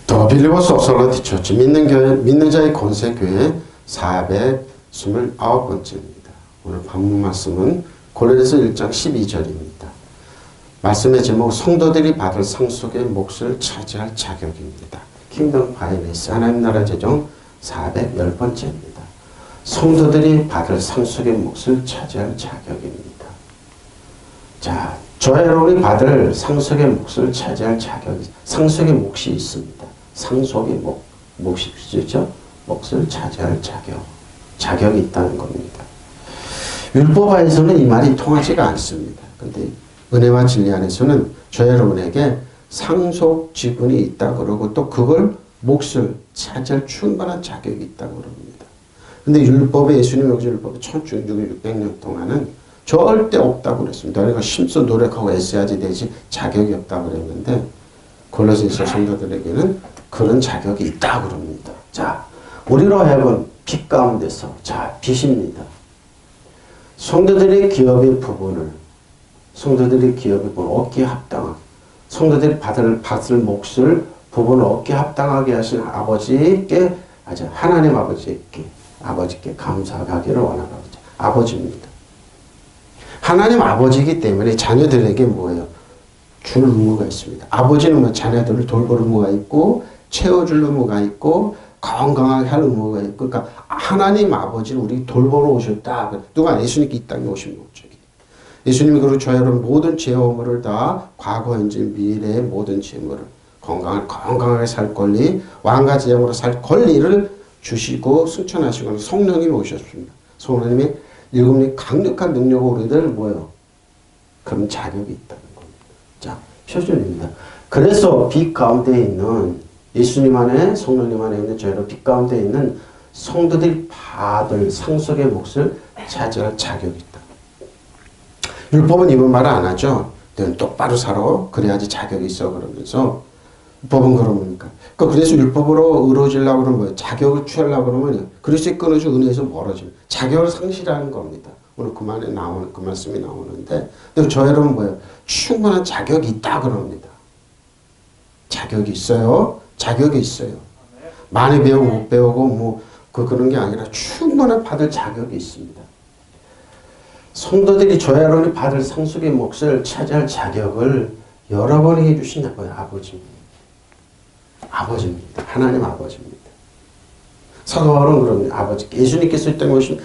더 빌리버스 옵솔러티 처치 믿는 자의 권세교회 429번째입니다. 오늘 방문 말씀은 골로새서 1장 12절입니다. 말씀의 제목 성도들이 받을 상속의 몫을 차지할 자격입니다. 킹덤 파이낸스 하나님 나라 재정 410번째입니다. 성도들이 받을 상속의 몫을 차지할 자격입니다. 자, 저와 여러분이 받을 상속의 몫을 차지할 자격이 상속의 몫이 있습니다. 상속의 몫이 있죠. 몫을 차지할 자격이 있다는 겁니다. 율법화에서는 이 말이 통하지가 않습니다. 근데 은혜와 진리 안에서는 저 여러분에게 상속 지분이 있다 그러고 또 그걸 몫을 차지할 충분한 자격이 있다고 그럽니다. 근데 율법에 예수님의 율법에 1600년 동안은 절대 없다고 그랬습니다. 그러니까 힘써 노력하고 애써야지 되지 자격이 없다고 그랬는데 골로새서 성도들에게는 그런 자격이 있다고 그럽니다. 자, 우리로 해본 빛 가운데서 자, 빛입니다. 성도들의 기업의 부분을 어깨에 합당하게 성도들이 받을 몫을 부분을 어깨에 합당하게 하신 아버지께 하나님 아버지께 감사하기를 원하는 아버지입니다. 하나님 아버지이기 때문에 자녀들에게 뭐예요? 줄 의무가 있습니다. 아버지는 뭐 자녀들을 돌볼 의무가 있고 채워줄 의무가 있고 건강하게 할 의무가 있고 그러니까 하나님 아버지는 우리 돌보러 오셨다. 누가 예수님께 이 땅에 오신 목적이. 예수님이 그리고 저 여러분 모든 죄와 의무를 다 과거, 현재, 미래의 모든 죄물을 건강하게 살 권리, 왕과 제왕으로 살 권리를 주시고 승천하시고 성령님이 오셨습니다. 성령님이 일곱님 강력한 능력으로 우리들 뭐예요? 그런 자격이 있다는 겁니다. 자, 표준입니다. 그래서 빛 가운데 있는 예수님 안에 성령님 안에 있는 저희로 빛 가운데 있는 성도들이 받을 상속의 몫을 차지할 자격이 있다. 율법은 이런 말을 안 하죠. 너는 똑바로 살아. 그래야지 자격이 있어. 그러면서 율법은 그러니까. 그래서 율법으로 의로워지려고 그러면 뭐예요? 자격을 취하려고 그러면 그리스도의 끊어져 은혜에서 멀어지면 자격을 상실하는 겁니다. 오늘 그 말씀이 나오는데 근데 저 여러분 뭐예요? 충분한 자격이 있다 그럽니다. 자격이 있어요. 자격이 있어요. 많이 배우고 못 배우고 그런 게 아니라 충분한 받을 자격이 있습니다. 성도들이 저 여러분이 받을 상속의 몫을 차지할 자격을 여러분에게 주신 아버지입니다. 아버지입니다. 하나님 아버지입니다. 사도 바울은 그럽니다. 아버지. 예수님께서 이 땅에 오신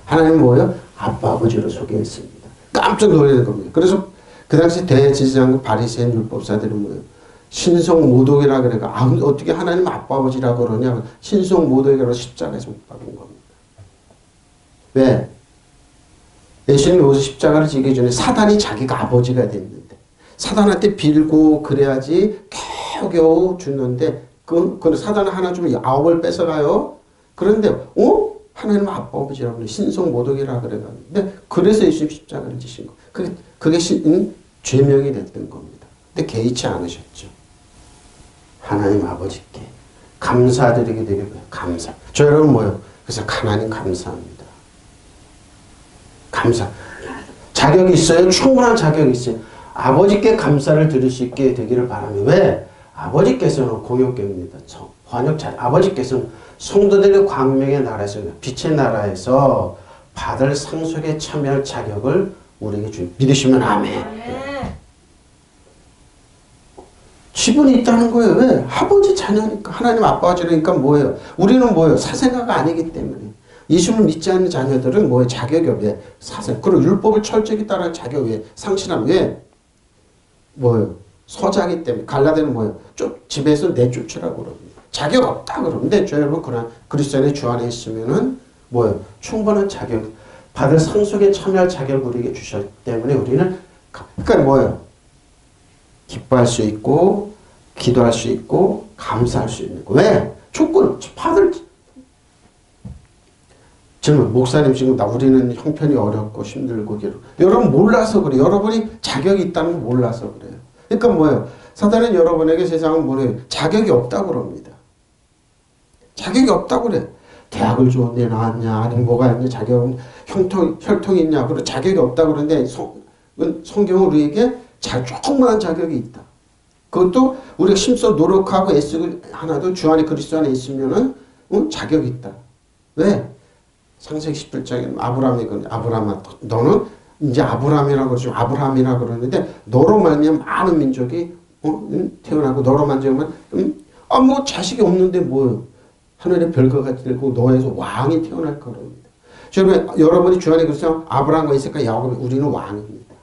하나님 뭐예요? 아빠 아버지로 소개했습니다. 깜짝 놀라는 겁니다. 그래서 그 당시 대제사장과 바리새인 율법사들은 뭐예요? 신성모독이라 그러니까 어떻게 하나님 아빠 아버지라고 그러냐? 신성모독이라고 십자가에서 못 박은 겁니다. 왜? 예수님이 오셔서 십자가를 지기 전에 사단이 자기가 아버지가 됐는데 사단한테 빌고 그래야지 겨우겨우 주는데 그 사단은 하나 주면 9을 뺏어가요. 그런데 하나님 아빠 아버지라고 그래. 신성모독이라 그래가는데 그래서 예수님 십자가를 지신 거. 그게 죄명이 됐던 겁니다. 근데 개의치 않으셨죠. 하나님 아버지께 감사드리게 되게 감사. 저 여러분 뭐요? 그래서 하나님 감사합니다. 감사. 자격이 있어요. 충분한 자격이 있어요. 아버지께 감사를 드릴 수 있게 되기를 바랍니다. 왜? 아버지께서는 공효경입니다. 아버지께서는 성도들의 광명의 나라에서 빛의 나라에서 받을 상속에 참여할 자격을 우리에게 주니 믿으시면 아멘. 지분이 있다는 거예요. 왜? 아버지 자녀니까 하나님 아빠지니까 뭐예요? 우리는 뭐예요? 사생아가 아니기 때문에 예수를 믿지 않는 자녀들은 뭐예요? 자격이 없어요. 사생. 그리고 율법을 철저히 따르는 자격이 왜? 상실함. 왜? 뭐예요? 소자기 때문에. 갈라디아는 뭐예요? 집에서 내쫓으라고 그럽니다. 자격 없다 그러는데 저 여러분 그러나 그리스도의 주 안에 있으면은 뭐예요? 충분한 자격, 받을 상속에 참여할 자격을 우리에게 주셨기 때문에 우리는 그러니까 뭐예요? 기뻐할 수 있고 기도할 수 있고 감사할 수 있는 거. 왜? 조건 받을 지금 목사님 지금 우리는 형편이 어렵고 힘들고 여러분 몰라서 그래. 여러분이 자격이 있다는 걸 몰라서 그래요. 그러니까 뭐예요? 사단은 여러분에게 세상은 뭐래요? 자격이 없다고 그럽니다. 자격이 없다고 그래. 대학을 좋은데 나왔냐? 아니면 뭐가 있냐? 자격은 혈통이 있냐? 그리고 자격이 없다고 그러는데 성경은 우리에게 충분한 자격이 있다. 그것도 우리가 힘써 노력하고 애쓰고 하나도 주 안에 그리스도 안에 있으면은 자격이 있다. 왜? 창세기 17장에 아브라함아 너는 이제 아브라함이라고 그러죠. 아브라함이라고 그러는데 너로 말미암아 많은 민족이 태어나고 너로 말미암아 뭐 자식이 없는데 뭐요? 하늘의 별과가 되고 너에서 왕이 태어날 거랍니다. 여러분이 주 안에 그리스도 아브라함과 이삭과 야곱이 우리는 왕입니다.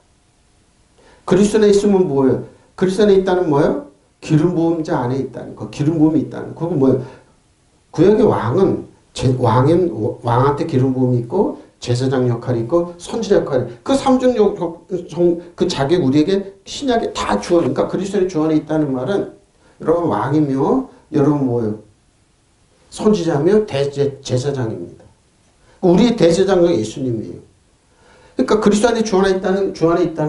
그리스도 안에 있으면 뭐예요? 그리스도 안에 있다는 뭐예요? 기름 부음 자 안에 있다는 거. 기름 부음이 있다는 거. 그거 뭐예요? 구약의 왕은 왕한테 기름 부음이 있고 제사장 역할이 있고 선지자 역할이 그 삼중 그 자격 우리에게 신약에 다 주어. 그러니까 그리스도의 주 안에 있다는 말은 여러분 왕이며 여러분 뭐예요? 선지자며 제사장입니다. 우리의 대제사장은 예수님이에요. 그러니까 그리스도 안에 주 안에 있다는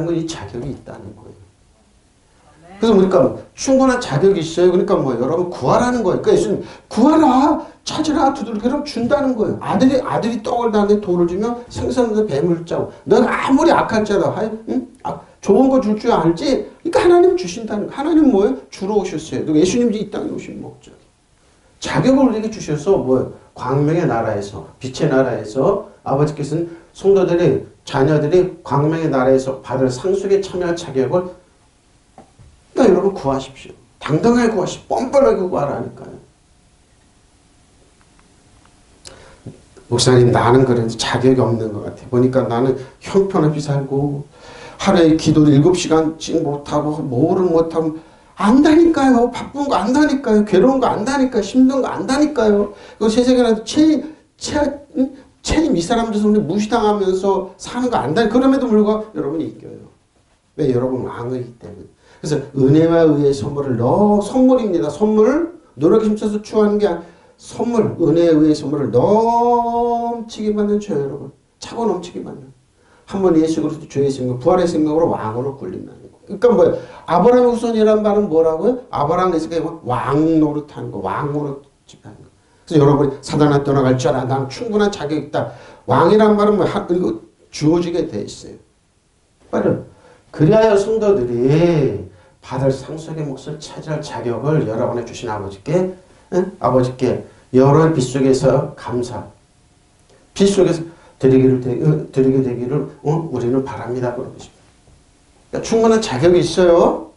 건 이 자격이 있다는 거예요. 그래서 그러니까 충분한 자격이 있어요. 그러니까 뭐 여러분 구하라는 거예요. 그러니까 예수님 구하라, 찾으라, 두들기라 준다는 거예요. 아들이 떡을 다는데 돌을 주면 생선에서 뱀을 짜고 너가 아무리 악할지라도 좋은 거 줄 줄 알지. 그러니까 하나님 주신다는 거. 하나님 뭐예요? 주로 오셨어요. 예수님이 이 땅에 오신 목적. 자격을 우리에게 주셔서 뭐예요? 광명의 나라에서 빛의 나라에서 아버지께서는 성도들이 자녀들이 광명의 나라에서 받을 상속에 참여할 자격을 그러니까 여러분 구하십시오. 당당하게 구하십시오. 뻔뻔하게 구하라니까요. 목사님 나는 그래도 자격이 없는 것 같아. 보니까 나는 형편없이 살고 하루에 기도를 7시간씩 못하고 뭐를 못하고 안다니까요. 바쁜 거 안다니까요. 괴로운 거 안다니까요. 힘든 거 안다니까요. 그 세상에는 채임 이 사람들 손에 무시당하면서 사는 거 안다니. 그럼에도 불구하고 여러분이 이겨요. 왜? 여러분 왕이기 때문에. 그래서 은혜와 의의 선물을 선물입니다. 선물 노력에 힘써서 추구하는 게 아니라 선물 은혜의 의의 선물을 넘치게 받는 저 여러분 차고 넘치게 받는 한 번 예수 그리스도 주의 생명 부활의 생명으로 왕으로 굴린다는 거. 그러니까 뭐예요? 아브라함 후손이라는 말은 뭐라고요? 아브라함 에서 왕 노릇하는 거 왕으로 하는 거. 그래서 여러분이 사단아 떠나갈 줄 알아. 나는 충분한 자격이 있다. 왕이란 말은 뭐 이거 주어지게 돼 있어요. 빨리 그리하여 성도들이 받을 상속의 몫을 차지할 자격을 여러분의 주신 아버지께 여러 빛 속에서 감사 빛 속에서 드리게 되기를 우리는 바랍니다. 그러고 싶어요. 그러니까 충분한 자격이 있어요.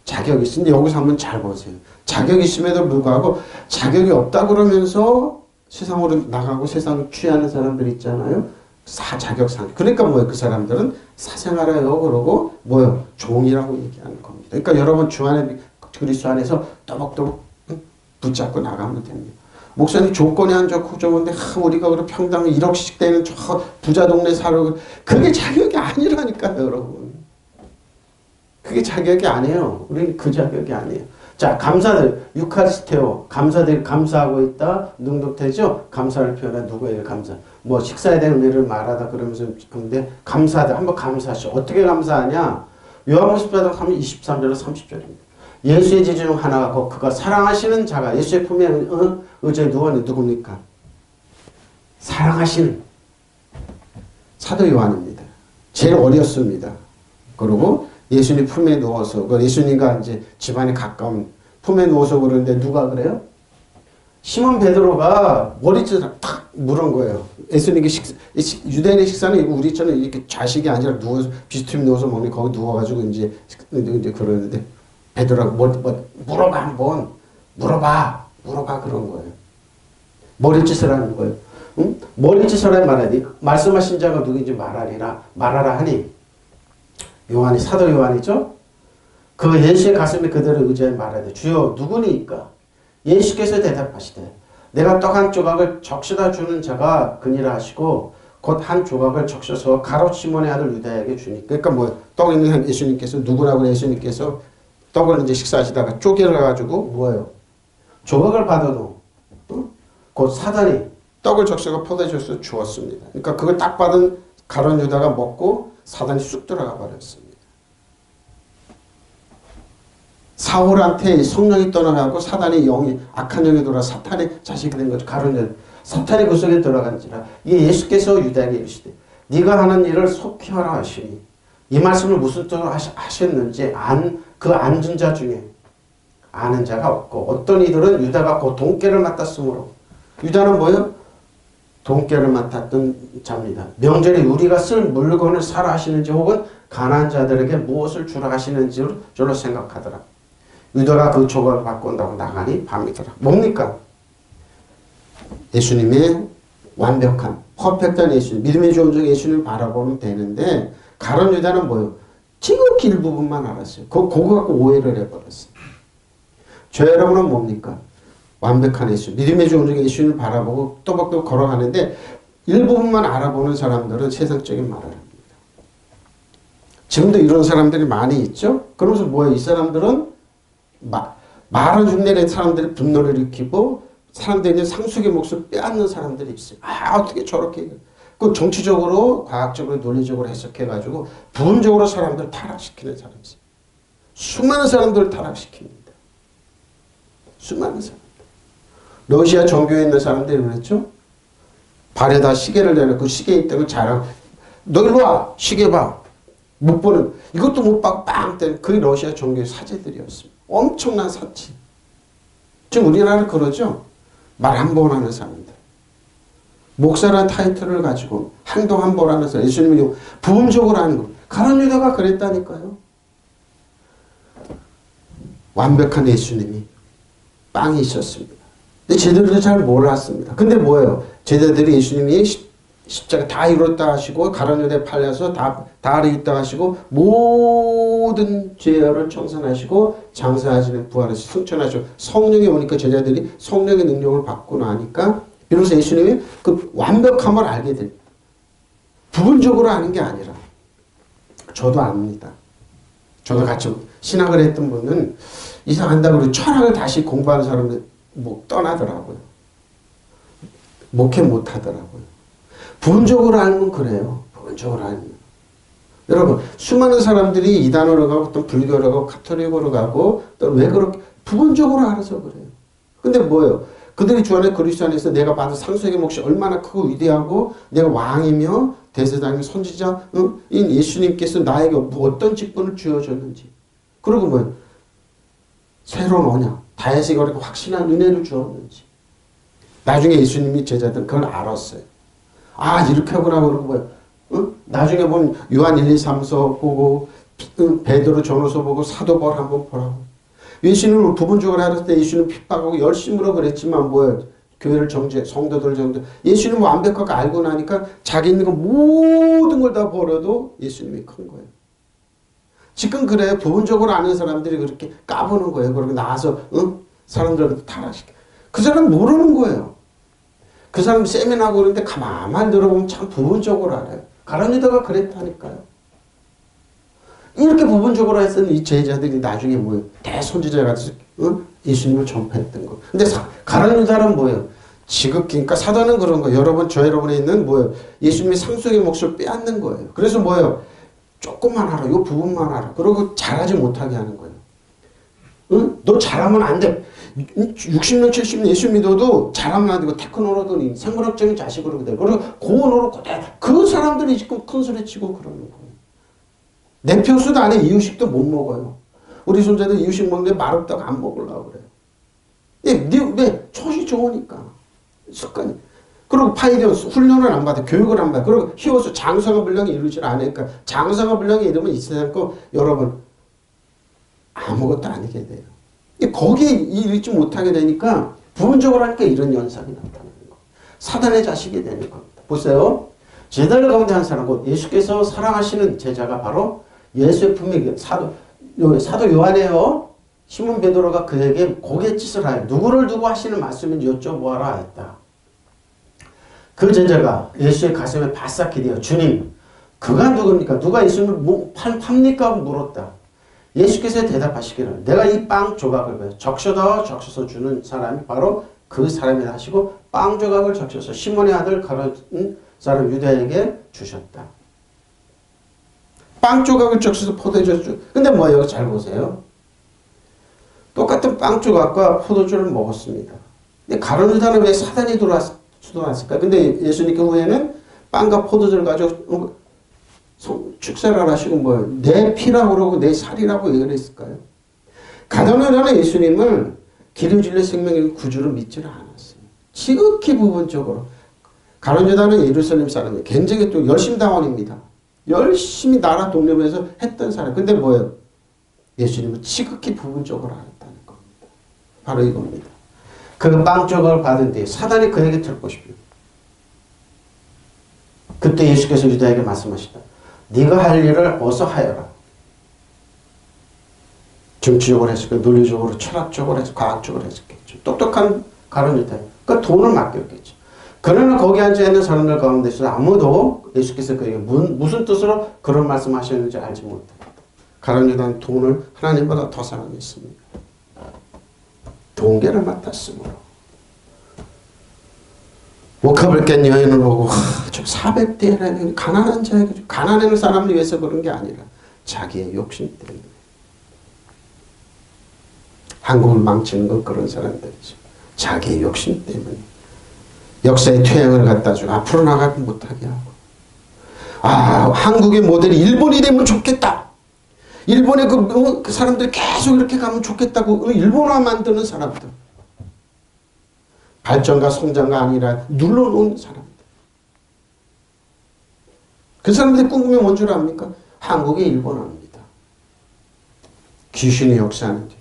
자격이 있는데 여기서 한번 잘 보세요. 자격이 있음에도 불구하고 자격이 없다 그러면서 세상으로 나가고 세상을 취하는 사람들 있잖아요. 사자격상. 그러니까 뭐예요? 그 사람들은 사생활해요. 그러고 뭐예요? 종이라고 얘기하는 겁니다. 그러니까 여러분 주 안에 그리스도 안에서 또박또박 붙잡고 나가면 됩니다. 목사님 조건이 안 좋고 좋은데 우리가 그래 평당 1억씩 되는 저 부자 동네 살고 그게 자격이 아니라니까요. 여러분. 그게 자격이 아니에요. 우리는 그 자격이 아니에요. 자, 감사들 유카리스테오 감사하고 있다. 능동태죠. 감사를 표현한 누구에게 감사. 뭐 식사에 대한 의미를 말하다 그러면서 근데 감사하다. 한번 감사하시오. 어떻게 감사하냐? 요한복음 23절에서 30절입니다. 예수의 지주 중 하나가 그가 사랑하시는 자가 예수의 품에 의자에 누웠는데 누굽니까? 사랑하시는 사도 요한입니다. 제일 어렸습니다. 그리고 예수님 품에 누워서 예수님과 이제 집안에 가까운 품에 누워서 그러는데 누가 그래요? 시몬 베드로가 머리채를 탁 물은 거예요. 예수님께 유대인의 식사는 우리처럼 이렇게 좌식이 아니라 누워서 비스듬히 누워서 먹는 거기 누워가지고 이제 그러는데 베드로가 물어봐 한번 물어봐 그런 거예요. 머리짓을 하는 거예요. 응? 머리짓을 하니 말하니 말씀하신 자가 누구인지 말하라 하니 요한이 사도 요한이죠. 그 예수의 가슴에 그대로 의지해 말하되 주여 누구니까? 예수께서 대답하시되 내가 떡 한 조각을 적셔다 주는 자가 그니라 하시고 곧 한 조각을 적셔서 가롯 시몬의 아들 유다에게 주니. 그러니까 뭐 떡 있는 예수님께서 누구라고 예수님께서 떡을 이제 식사하시다가 쪼개가지고 뭐예요? 조각을 받아놓은 곧 사단이 떡을 적셔서 포도주스를 주었습니다. 그러니까 그걸 딱 받은 가롯 유다가 먹고 사단이 쑥 들어가 버렸습니다. 사울한테 성령이 떠나가고 사단의 영이 악한 영이 돌아 사탄의 자식이 된 거죠. 가롯 유다. 사탄이 그 속에 들어간지라. 이게 예수께서 유다에게 이르시되 네가 하는 일을 속히 하라 하시니 이 말씀을 무슨 뜻으로 하셨는지 그 앉은 자 중에 아는 자가 없고 어떤 이들은 유다가 곧 돈깨를 맡았으므로 유다는 뭐예요? 돈깨를 맡았던 자입니다. 명절에 우리가 쓸 물건을 사라 하시는지 혹은 가난한 자들에게 무엇을 주라 하시는지로 생각하더라. 유다가 그 조각을 받고 온다고 나가니 밤이더라. 뭡니까? 예수님의 완벽한 퍼펙트한 예수님, 믿음의 조언적 예수님을 바라보면 되는데 가룟 유다는 뭐예요? 지극히 일부분만 알았어요. 그거 갖고 오해를 해버렸어요. 저 여러분은 뭡니까? 완벽한 예수, 믿음의 조언적 예수님을 바라보고 또박또 걸어가는데 일부분만 알아보는 사람들은 세상적인 말을 합니다. 지금도 이런 사람들이 많이 있죠? 그러면서 뭐예요? 이 사람들은 말은 흉내낸 사람들이 분노를 일으키고 사람들이 상속의 몫을 빼앗는 사람들이 있어요. 아, 어떻게 저렇게. 그 정치적으로, 과학적으로, 논리적으로 해석해가지고 부분적으로 사람들을 타락시키는 사람이 있어요. 수많은 사람들을 타락시킵니다. 수많은 사람들. 러시아 종교에 있는 사람들이 그랬죠? 발에다 시계를 내놓고 시계에 있다고 자랑. 너 일로 와! 시계 봐! 못 보는. 이것도 못 봐고 빵 때는 그게 러시아 종교의 사제들이었습니다. 엄청난 사치. 지금 우리나라는 그러죠? 말 한 번 하는 사람들. 목사라는 타이틀을 가지고 행동 한 번 하는 사람. 예수님이 부분적으로 하는 거. 가룟 유다가 그랬다니까요. 완벽한 예수님이 빵이 있었습니다. 근데 제자들이 잘 몰랐습니다. 근데 뭐예요? 제자들이 예수님이 십자가 다 이뤘다 하시고 가룟 유다에 팔려서 다 이뤘다 하시고 모든 죄를 청산하시고 장사하시는 부활하시고 승천하시고 성령이 오니까 제자들이 성령의 능력을 받고 나니까 비로소 예수님이 그 완벽함을 알게 됩니다. 부분적으로 아는 게 아니라 저도 압니다. 저도 같이 신학을 했던 분은 이상한다고 그러고 철학을 다시 공부하는 사람들 뭐 떠나더라고요. 목회 못하더라고요. 부분적으로 알면 그래요. 부분적으로 알면. 여러분 수많은 사람들이 이단으로 가고 또 불교로 가고 카톨릭으로 가고 또 왜 그렇게 부분적으로 알아서 그래요. 근데 뭐예요? 그들이 주 안에 그리스도 안에서 내가 받은 상속의 몫이 얼마나 크고 위대하고 내가 왕이며 대제사장이며 선지자 인 예수님께서 나에게 어떤 직분을 주어줬는지 그리고 뭐예요? 새로운 언약 다윗에게 그렇게 확실한 은혜를 주었는지 나중에 예수님이 제자들은 그걸 알았어요. 아 이렇게 하구나 그러고 뭐예요? 나중에 보면 요한 1, 2, 3서 보고 베드로 전후서 보고 사도바울 한번 보라고. 예수님을 부분적으로 알았을 때 예수님 핍박하고 열심으로 그랬지만 뭐예요? 교회를 정죄, 성도들 정죄. 예수님 완벽하게 알고 나니까 자기 있는 거 모든 걸 다 버려도 예수님이 큰 거예요. 지금 그래요. 부분적으로 아는 사람들이 그렇게 까부는 거예요. 그리고 나와서 사람들한테 타락시켜. 그 사람 모르는 거예요. 그 사람 세미나하고 그러는데 가만히 들어보면 참 부분적으로 알아요. 가룟 유다가 그랬다니까요. 이렇게 부분적으로 했던 이 제자들이 나중에 뭐예요? 대선지자가 돼서 예수님을 전파했던 거. 근데 가룟 유다는 뭐예요? 지극히 그러니까 사단은 그런 거예요. 여러분 저 여러분에 있는 뭐예요? 예수님의 상속의 몫을 빼앗는 거예요. 그래서 뭐예요? 조금만 알아. 요 부분만 알아. 그리고 잘하지 못하게 하는 거예요. 응? 너 잘하면 안 돼. 60년 70년 예수 믿어도 잘하면 안 되고 테크노로더니 생물학적인 자식으로 돼. 그리고 고언으로 그대로 그 사람들이 지금 큰 소리 치고 그러는 거예요. 내 평소도 안에 이유식도 못 먹어요. 우리 손자들 이유식 먹는데 맛없다고 안 먹으려고 그래요. 왜? 촛이 좋으니까. 습관이. 그리고 파이디언 훈련을 안 받아. 교육을 안 받아. 그리고 히오스 장성한 분량이 이루질 않으니까 장성한 분량이 이러면 이 세상 거 여러분 아무것도 아니게 돼요. 거기에 이르지 못하게 되니까 부분적으로 하니까 이런 현상이 나타나는 거. 사단의 자식이 되는 겁니다. 보세요. 제자들 가운데 한 사람 곧 예수께서 사랑하시는 제자가 바로 예수의 품에 사도 요한이에요. 시몬 베드로가 그에게 고갯짓을 하여 누구를 두고 하시는 말씀인지 여쭤보아라 했다. 그 제자가 예수의 가슴에 바싹 기대어 주님 그가 누굽니까? 누가 예수님을 팝니까? 하고 물었다. 예수께서 대답하시기를 내가 이 빵 조각을 적셔서 주는 사람이 바로 그 사람이라 하시고 빵 조각을 적셔서 시몬의 아들 가룟 사람 유다에게 주셨다. 빵 조각을 적셔서 포도주를 주. 근데 뭐예요? 잘 보세요. 똑같은 빵 조각과 포도주를 먹었습니다. 근데 가룟 유다는 왜 사단이 들어왔을까? 근데 예수님 그 후에는 빵과 포도주를 가지고 축사를 하시고 내 피라고 그러고 내 살이라고 얘기를 했을까요? 가룟유다는 예수님을 길이 진리 생명의 구주로 믿지는 않았어요. 지극히 부분적으로. 가룟유다는 예루살렘 사람이 굉장히 또 열심당원입니다. 열심히 나라 독립을 해서 했던 사람. 근데 뭐예요? 예수님은 지극히 부분적으로 알았다는 겁니다. 바로 이겁니다. 그 빵 조각을 받은 뒤에 사단이 그에게 들고 싶어요. 그때 예수께서 유다에게 말씀하시다. 네가 할 일을 어서 하여라. 정치적으로 했을까, 논리적으로, 철학적으로 했을까, 과학적으로 했었겠죠. 똑똑한 가룟유다. 그러니까 돈을 맡겼겠죠. 그러나 거기 앉아있는 사람들 가운데서 아무도 예수께서 그에게 무슨 뜻으로 그런 말씀하셨는지 알지 못합니다. 가룟유다는 돈을 하나님보다 더 사랑했습니다. 돈계를 맡았으므로. 목합을 깬 여인을 오고 저 400대라는 가난한 자에게 가난한 사람을 위해서 그런 게 아니라 자기의 욕심 때문에. 한국을 망치는 건 그런 사람들이죠. 자기의 욕심 때문에. 역사의 퇴행을 갖다 주고 앞으로 나가지 못하게 하고. 아, 한국의 모델이 일본이 되면 좋겠다. 일본의 그 사람들이 계속 이렇게 가면 좋겠다고 일본화 만드는 사람들. 발전과 성장가 아니라 눌러놓은 사람들. 그 사람들이 꿈꾸면 뭔 줄 압니까? 한국의 일본화입니다. 귀신이 역사하는 뒤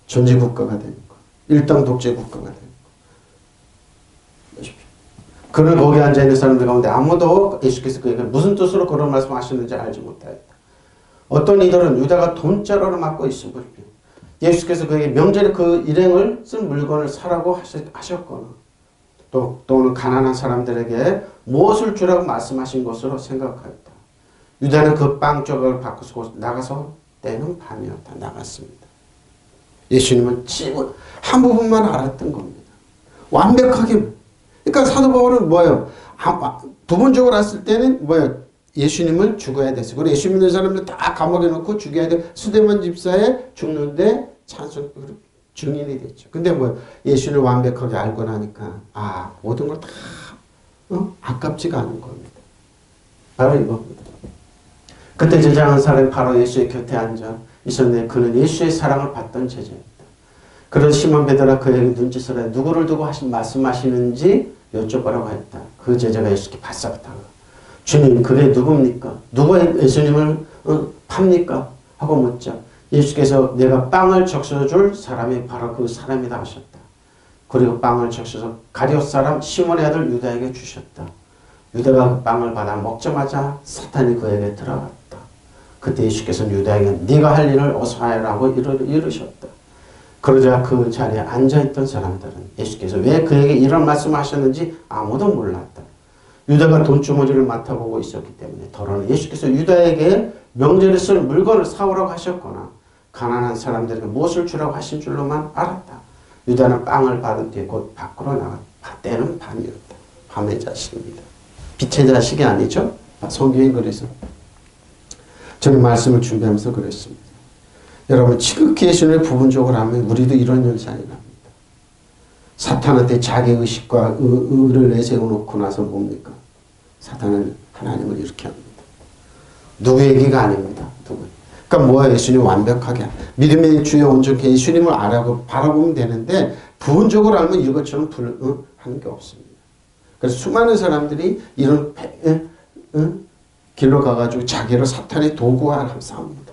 전제국가가 되는 거. 일당 독재 국가가 되는 거. 그는 거기 앉아있는 사람들 가운데 아무도 예수께서 그에게 무슨 뜻으로 그런 말씀 하셨는지 알지 못하였다. 어떤 이들은 유다가 돈자루를 맡고 있어 보십시오. 예수께서 그에게 명절에 그 일행을 쓴 물건을 사라고 하셨거나 또는 가난한 사람들에게 무엇을 주라고 말씀하신 것으로 생각하였다. 유다는 그 빵 조각을 받고 나가서 때는 밤이었다. 나갔습니다. 예수님은 한 부분만 알았던 겁니다. 완벽하게. 그러니까 사도 바울은 뭐예요? 부분적으로 봤을 때는 뭐예요? 예수님을 죽어야 됐어요. 그리고 예수 믿는 사람들 다 감옥에 넣고 죽여야 돼. 수데만 집사에 죽는데 찬송 증인이 됐죠. 근데 뭐 예수를 완벽하게 알고 나니까 모든 걸 다 아깝지가 않은 겁니다. 바로 이겁니다. 그때 제자한 사람이 바로 예수의 곁에 앉아 있었는데 그는 예수의 사랑을 받던 제자입니다. 그런 시몬 베드로가 그에게 눈짓을 해 누구를 두고 말씀하시는지 여쭤보라고 했다. 그 제자가 예수께 바싹 다가 주님 그게 누굽니까? 누가 예수님을 팝니까? 하고 묻자 예수께서 내가 빵을 적셔줄 사람이 바로 그 사람이다 하셨다. 그리고 빵을 적셔서 가룟 사람 시몬의 아들 유다에게 주셨다. 유다가 그 빵을 받아 먹자마자 사탄이 그에게 들어갔다. 그때 예수께서는 유다에게 네가 할 일을 어서 하라고 이르셨다. 그러자 그 자리에 앉아있던 사람들은 예수께서 왜 그에게 이런 말씀을 하셨는지 아무도 몰랐다. 유다가 돈주머니를 맡아보고 있었기 때문에 더러는 예수께서 유다에게 명절에 쓸 물건을 사오라고 하셨거나 가난한 사람들에게 무엇을 주라고 하신 줄로만 알았다. 유다는 빵을 받은 뒤에 곧 밖으로 나갔다. 때는 밤이었다. 밤의 자식입니다. 빛의 자식이 아니죠? 성경이 그래서 저는 말씀을 준비하면서 그랬습니다. 여러분 지극히 예수님을 부분적으로 하면 우리도 이런 현상이 납니다. 사탄한테 자기 의식과 의를 내세워놓고 나서 뭡니까? 사탄은 하나님을 이렇게 합니다. 누구 얘기가 아닙니다. 누구. 그러니까 뭐야? 예수님 완벽하게 믿음의 주여 온전히 예수님을 알아고 바라보면 되는데 부분적으로 알면 이것처럼 하는 게 없습니다. 그래서 수많은 사람들이 이런 길로 가가지고 자기를 사탄의 도구화 싸웁니다.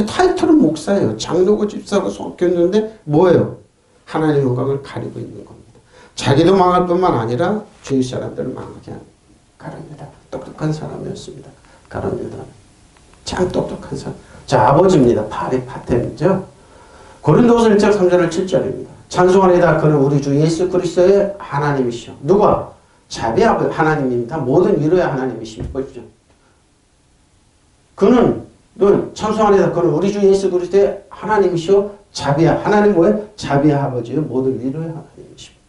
타이틀은 목사예요. 장로고 집사고 섞였는데 뭐예요? 하나님의 영광을 가리고 있는 겁니다. 자기도 망할 뿐만 아니라 주위 사람들을 망하게 하는 가룟유다. 똑똑한 사람이었습니다. 가룟유다. 참 똑똑한 사람. 자, 아버지입니다. 파템이죠. 고린도후서 1장 3절 7절입니다. 찬송하리이다. 그는 우리 주 예수 그리스도의 하나님이시오. 누가? 자비 아버지 하나님입니다. 모든 위로의 하나님이십니다. 보십시오. 그는 찬송하리이다. 그는 우리 주 예수 그리스도의 하나님이시오. 자비야. 하나님 뭐예요? 자비의 아버지요. 모든 위로의 하나님이십니다.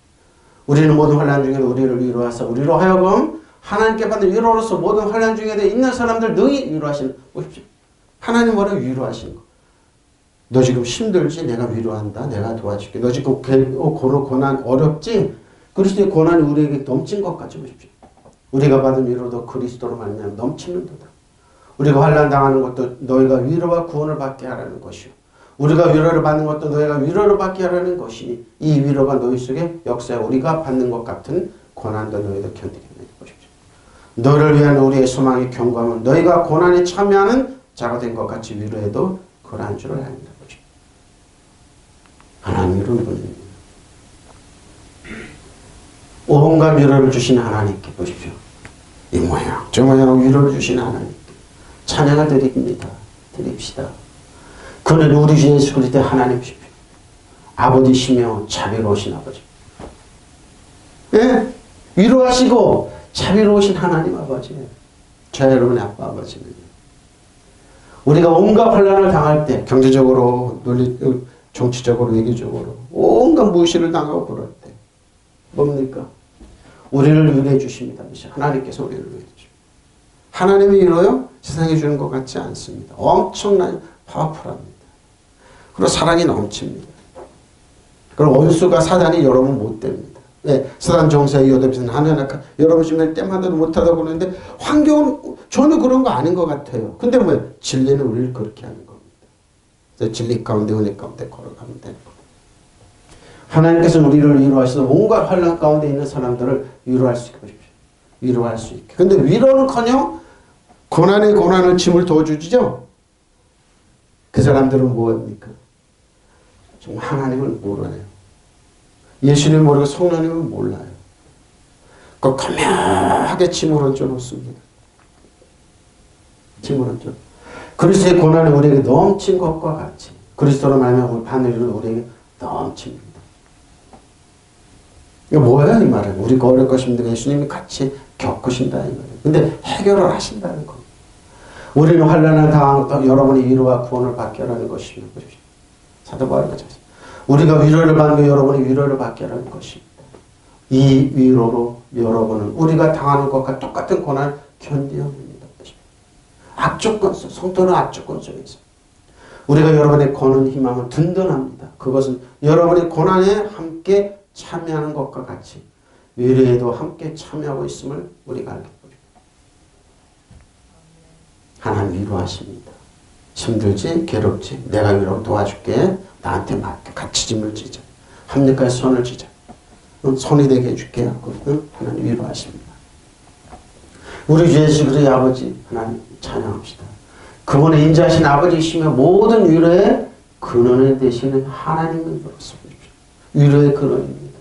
우리는 모든 환난 중에도 우리를 위로하사 우리로 하여금 하나님께 받는 위로로서 모든 환난 중에도 있는 사람들 능히 위로하시는. 보십시오. 하나님 뭐라 위로하시는 거. 너 지금 힘들지? 내가 위로한다. 내가 도와줄게. 너 지금 고난 어렵지? 그리스도의 고난이 우리에게 넘친 것 같이 보십시오. 우리가 받은 위로도 그리스도로 말미암아 넘치는도다. 우리가 환난 당하는 것도 너희가 위로와 구원을 받게 하라는 것이요. 우리가 위로를 받는 것도 너희가 위로를 받게 하라는 것이니 이 위로가 너희 속에 역사에 우리가 받는 것 같은 고난도 너희도 견디겠느냐 보십시오. 너를 위한 우리의 소망의 경고함은 너희가 고난에 참여하는 자가 된 것 같이 위로해도 그러한 줄을 압니다. 보십시오. 하나님 위로는 분입니다. 온갖 위로를 주신 하나님께 보십시오. 이 모양 저 모양으로 위로를 주신 하나님께 찬양을 드립니다. 드립시다. 그는 우리 주 예수 그리스도의 하나님이십시오. 아버지시며 자비로우신 아버지. 예? 위로하시고 자비로우신 하나님 아버지. 저 여러분의 아빠 아버지는 우리가 온갖 환난을 당할 때 경제적으로, 정치적으로, 외교적으로 온갖 무시를 당하고 그럴 때 뭡니까? 우리를 위로해 주십니다. 하나님께서 우리를 위로해 주십니다. 하나님의 위로요? 세상에 주는 것 같지 않습니다. 엄청나게 파워풀합니다. 그리고 사랑이 넘칩니다. 그리고 원수가 사단이 여러분 못 됩니다. 네, 사단 정사의 여덟에서는 하나님 여러분 지금 때마다도 못하다고 그러는데 환경은 전혀 그런 거 아닌 것 같아요. 근데 뭐예요? 진리는 우리를 그렇게 하는 겁니다. 그래서 진리 가운데 은혜 가운데 걸어가면 되는 겁니다. 하나님께서는 우리를 위로하셔서 온갖 환난 가운데 있는 사람들을 위로할 수 있게 보십시오. 위로할 수 있게. 근데 위로는커녕 고난에 고난을 짐을 더 주죠. 그 사람들은 뭐합니까? 정말 하나님을 몰라요. 예수님을 모르고 성령님을 몰라요. 그 거명하게 짐을 얹어 놓습니다. 짐을 얹어. 그리스도의 고난이 우리에게 넘친 것과 같이 그리스도로 말미암아 바늘을 우리에게 넘칩니다. 이거 뭐예요? 이 말은 우리가 어려울 것입니다. 예수님이 같이 겪으신다 이 말이에요. 근데 해결을 하신다는 겁니다. 우리는 환난을 당한 여러분이 위로와 구원을 받게 하라는 것입니다. 보십시오. 사도 바울이 그랬습니다. 우리가 위로를 받는 게 여러분이 위로를 받게 하라는 것입니다. 이 위로로 여러분은 우리가 당하는 것과 똑같은 고난을 견뎌야 합니다. 악조건 속, 성도는 악조건 속에서 우리가 여러분의 거는 희망은 든든합니다. 그것은 여러분의 고난에 함께 참여하는 것과 같이 위로에도 함께 참여하고 있음을 우리가 알게 됩니다. 하나님 위로하십니다. 힘들지? 괴롭지? 내가 위로 도와줄게. 나한테 맡겨. 같이 짐을 지자. 합력까지 손을 지자. 손이 되게 해줄게. 하고 하나님 위로하십니다. 우리 주 예수 그리스도의 아버지 하나님 찬양합시다. 그분의 인자하신 아버지이시며 모든 위로의 근원에 되시는 하나님을 그렇습니다. 위로의 근원입니다.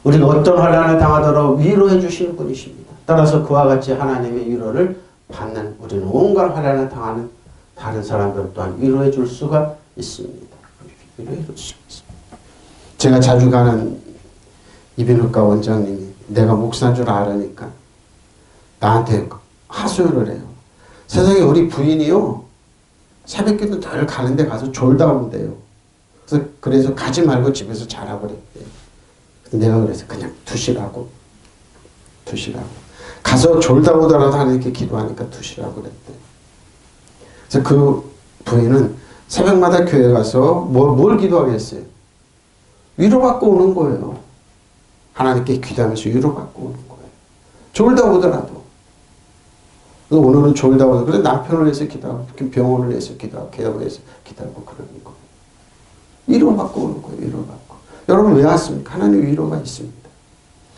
우리가 어떤 환난을 당하더라도 위로해 주시는 분이십니다. 따라서 그와 같이 하나님의 위로를 받는 우리는 온갖 환난을 당하는 다른 사람들 또한 위로해 줄 수가 있습니다. 위로해 줄 수가 있습니다. 제가 자주 가는 이비인후과 원장님이 내가 목사인 줄 알으니까 나한테 하소연을 해요. 세상에 우리 부인이요 새벽기도 늘 가는데 가서 졸다 온대요. 그래서 가지 말고 집에서 자라고 그랬대요. 내가 그래서 그냥 두시라고 가서 졸다 오더라도 하나님께 기도하니까 두시라고 그랬대. 그래서 그 부인은 새벽마다 교회 가서 뭘 기도하겠어요? 위로받고 오는 거예요. 하나님께 기도하면서 위로받고 오는 거예요. 졸다 오더라도. 오늘은 졸다 오더라도 그래 남편을 위해서 기도하고 병원을 위해서 기도하고 개업을 위해서 기도하고 그러는 거예요. 위로받고 오는 거예요. 위로받고. 여러분 왜 왔습니까? 하나님 위로가 있습니다.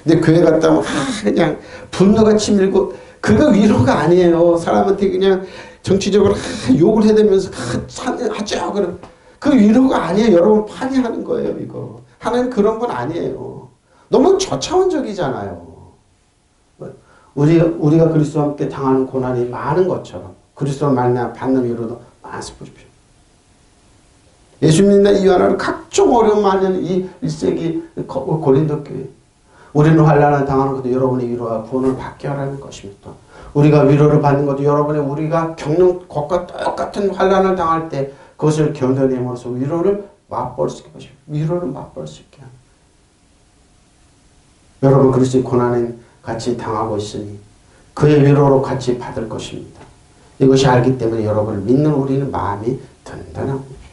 근데 교회 갔다 오면 그냥 분노가 치밀고 그거 위로가 아니에요. 사람한테 그냥 정치적으로 욕을 해대면서 하죠. 그럼 그 위로가 아니에요. 여러분 파괴하는 거예요. 이거. 하나님 그런 분 아니에요. 너무 저차원적이잖아요. 우리가 그리스도와 함께 당하는 고난이 많은 것처럼 그리스도와 말미암아 받는 위로도 많습니다. 보십시오. 예수 믿는 이 하나를 각종 어려움 많은 이 1세기 고린도 교회 우리는 환난을 당하는 것도 여러분의 위로와 구원을 받게 하라는 것입니다. 우리가 위로를 받는 것도 여러분의 우리가 겪는 것과 똑같은 환난을 당할 때 그것을 견뎌내면서 위로를 맛볼 수 있게 보십시오. 위로를 맛볼 수 있게 합니다. 여러분 그리스도의 고난에 같이 당하고 있으니 그의 위로로 같이 받을 것입니다. 이것이 알기 때문에 여러분을 믿는 우리는 마음이 든든합니다.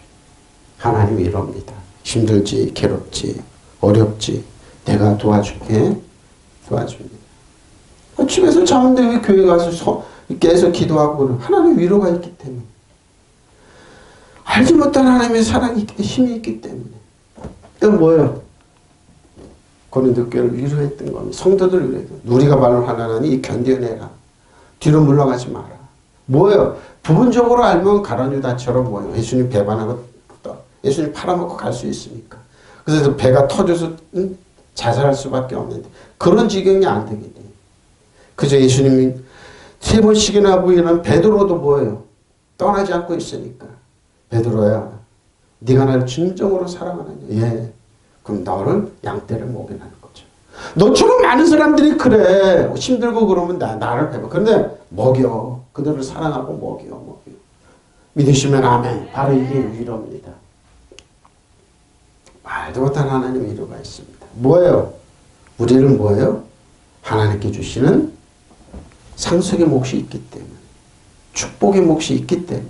하나님 위로입니다. 힘들지 괴롭지 어렵지 내가 도와줄게 도와줍니다. 집에서 자는데 왜 교회 가서 계속 기도하고 하나님 위로가 있기 때문에 알지 못한 하나님의 사랑이 있기, 힘이 있기 때문에. 또 뭐예요? 고린도 교회를 위로했던 겁니다. 성도들 위로했던. 우리가 바로 하나님 견뎌내라. 뒤로 물러가지 마라. 뭐예요? 부분적으로 알면 가룟 유다처럼 뭐예요? 예수님 배반하고 예수님 팔아먹고 갈 수 있으니까. 그래서 배가 터져서 자살할 수밖에 없는데 그런 지경이 안 되게 돼요. 그저 예수님이 3번씩이나 부인한 베드로도 뭐예요? 떠나지 않고 있으니까. 베드로야, 네가 나를 진정으로 사랑하느냐? 예. 그럼 너를 양떼를 먹이라는 거죠. 너처럼 많은 사람들이 그래. 힘들고 그러면 나를 배워. 그런데 먹여. 그들을 사랑하고 먹여. 믿으시면 아멘. 바로 이게 위로입니다. 말도 못한 하나님의 위로가 있습니다. 뭐예요? 우리를 뭐예요? 하나님께 주시는 상속의 몫이 있기 때문에, 축복의 몫이 있기 때문에,